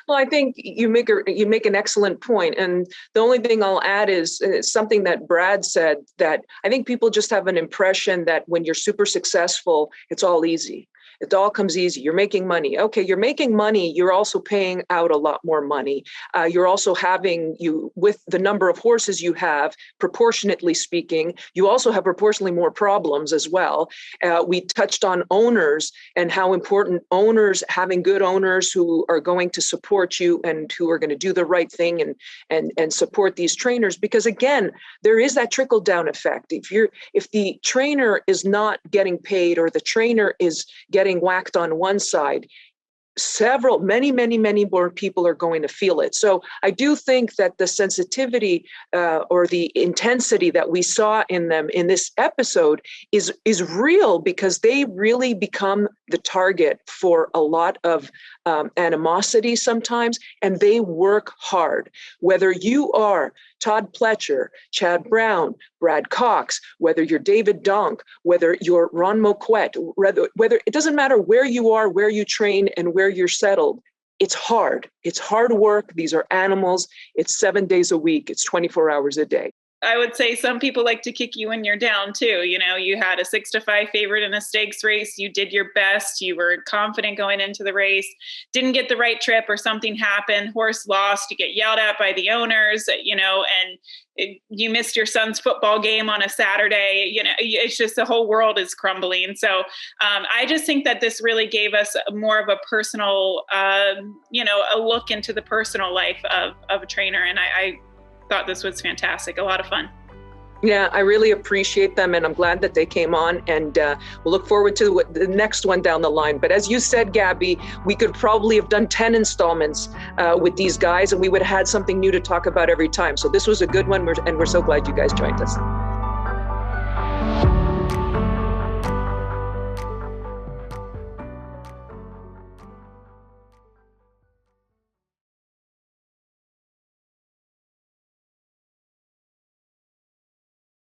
Well, I think you make an excellent point. And the only thing I'll add is something that Brad said, that I think people just have an impression that when you're super successful, it's all easy. It all comes easy. You're making money. Okay, you're making money. You're also paying out a lot more money. You're also with the number of horses you have, proportionately speaking, you also have proportionally more problems as well. We touched on owners and how important having good owners who are going to support you and who are going to do the right thing and support these trainers. Because again, there is that trickle down effect. If the trainer is not getting paid, or the trainer is getting whacked on one side, many more people are going to feel it. So I do think that the sensitivity or the intensity that we saw in them in this episode is real, because they really become the target for a lot of animosity sometimes, and they work hard. Whether you are Todd Pletcher, Chad Brown, Brad Cox, whether you're David Donk, whether you're Ron Moquett, whether it doesn't matter where you are, where you train, and where you're settled. It's hard. It's hard work. These are animals. It's 7 days a week. It's 24 hours a day. I would say some people like to kick you when you're down too. You had a 6-5 favorite in a stakes race. You did your best. You were confident going into the race, didn't get the right trip, or something happened. Horse lost. You get yelled at by the owners, and you missed your son's football game on a Saturday. It's just the whole world is crumbling. So I just think that this really gave us more of a personal, a look into the personal life of a trainer. And I thought this was fantastic. A lot of fun. Yeah, I really appreciate them, and I'm glad that they came on, and we'll look forward to the next one down the line. But as you said, Gabby, we could probably have done 10 installments with these guys, and we would have had something new to talk about every time. So this was a good one, and we're so glad you guys joined us.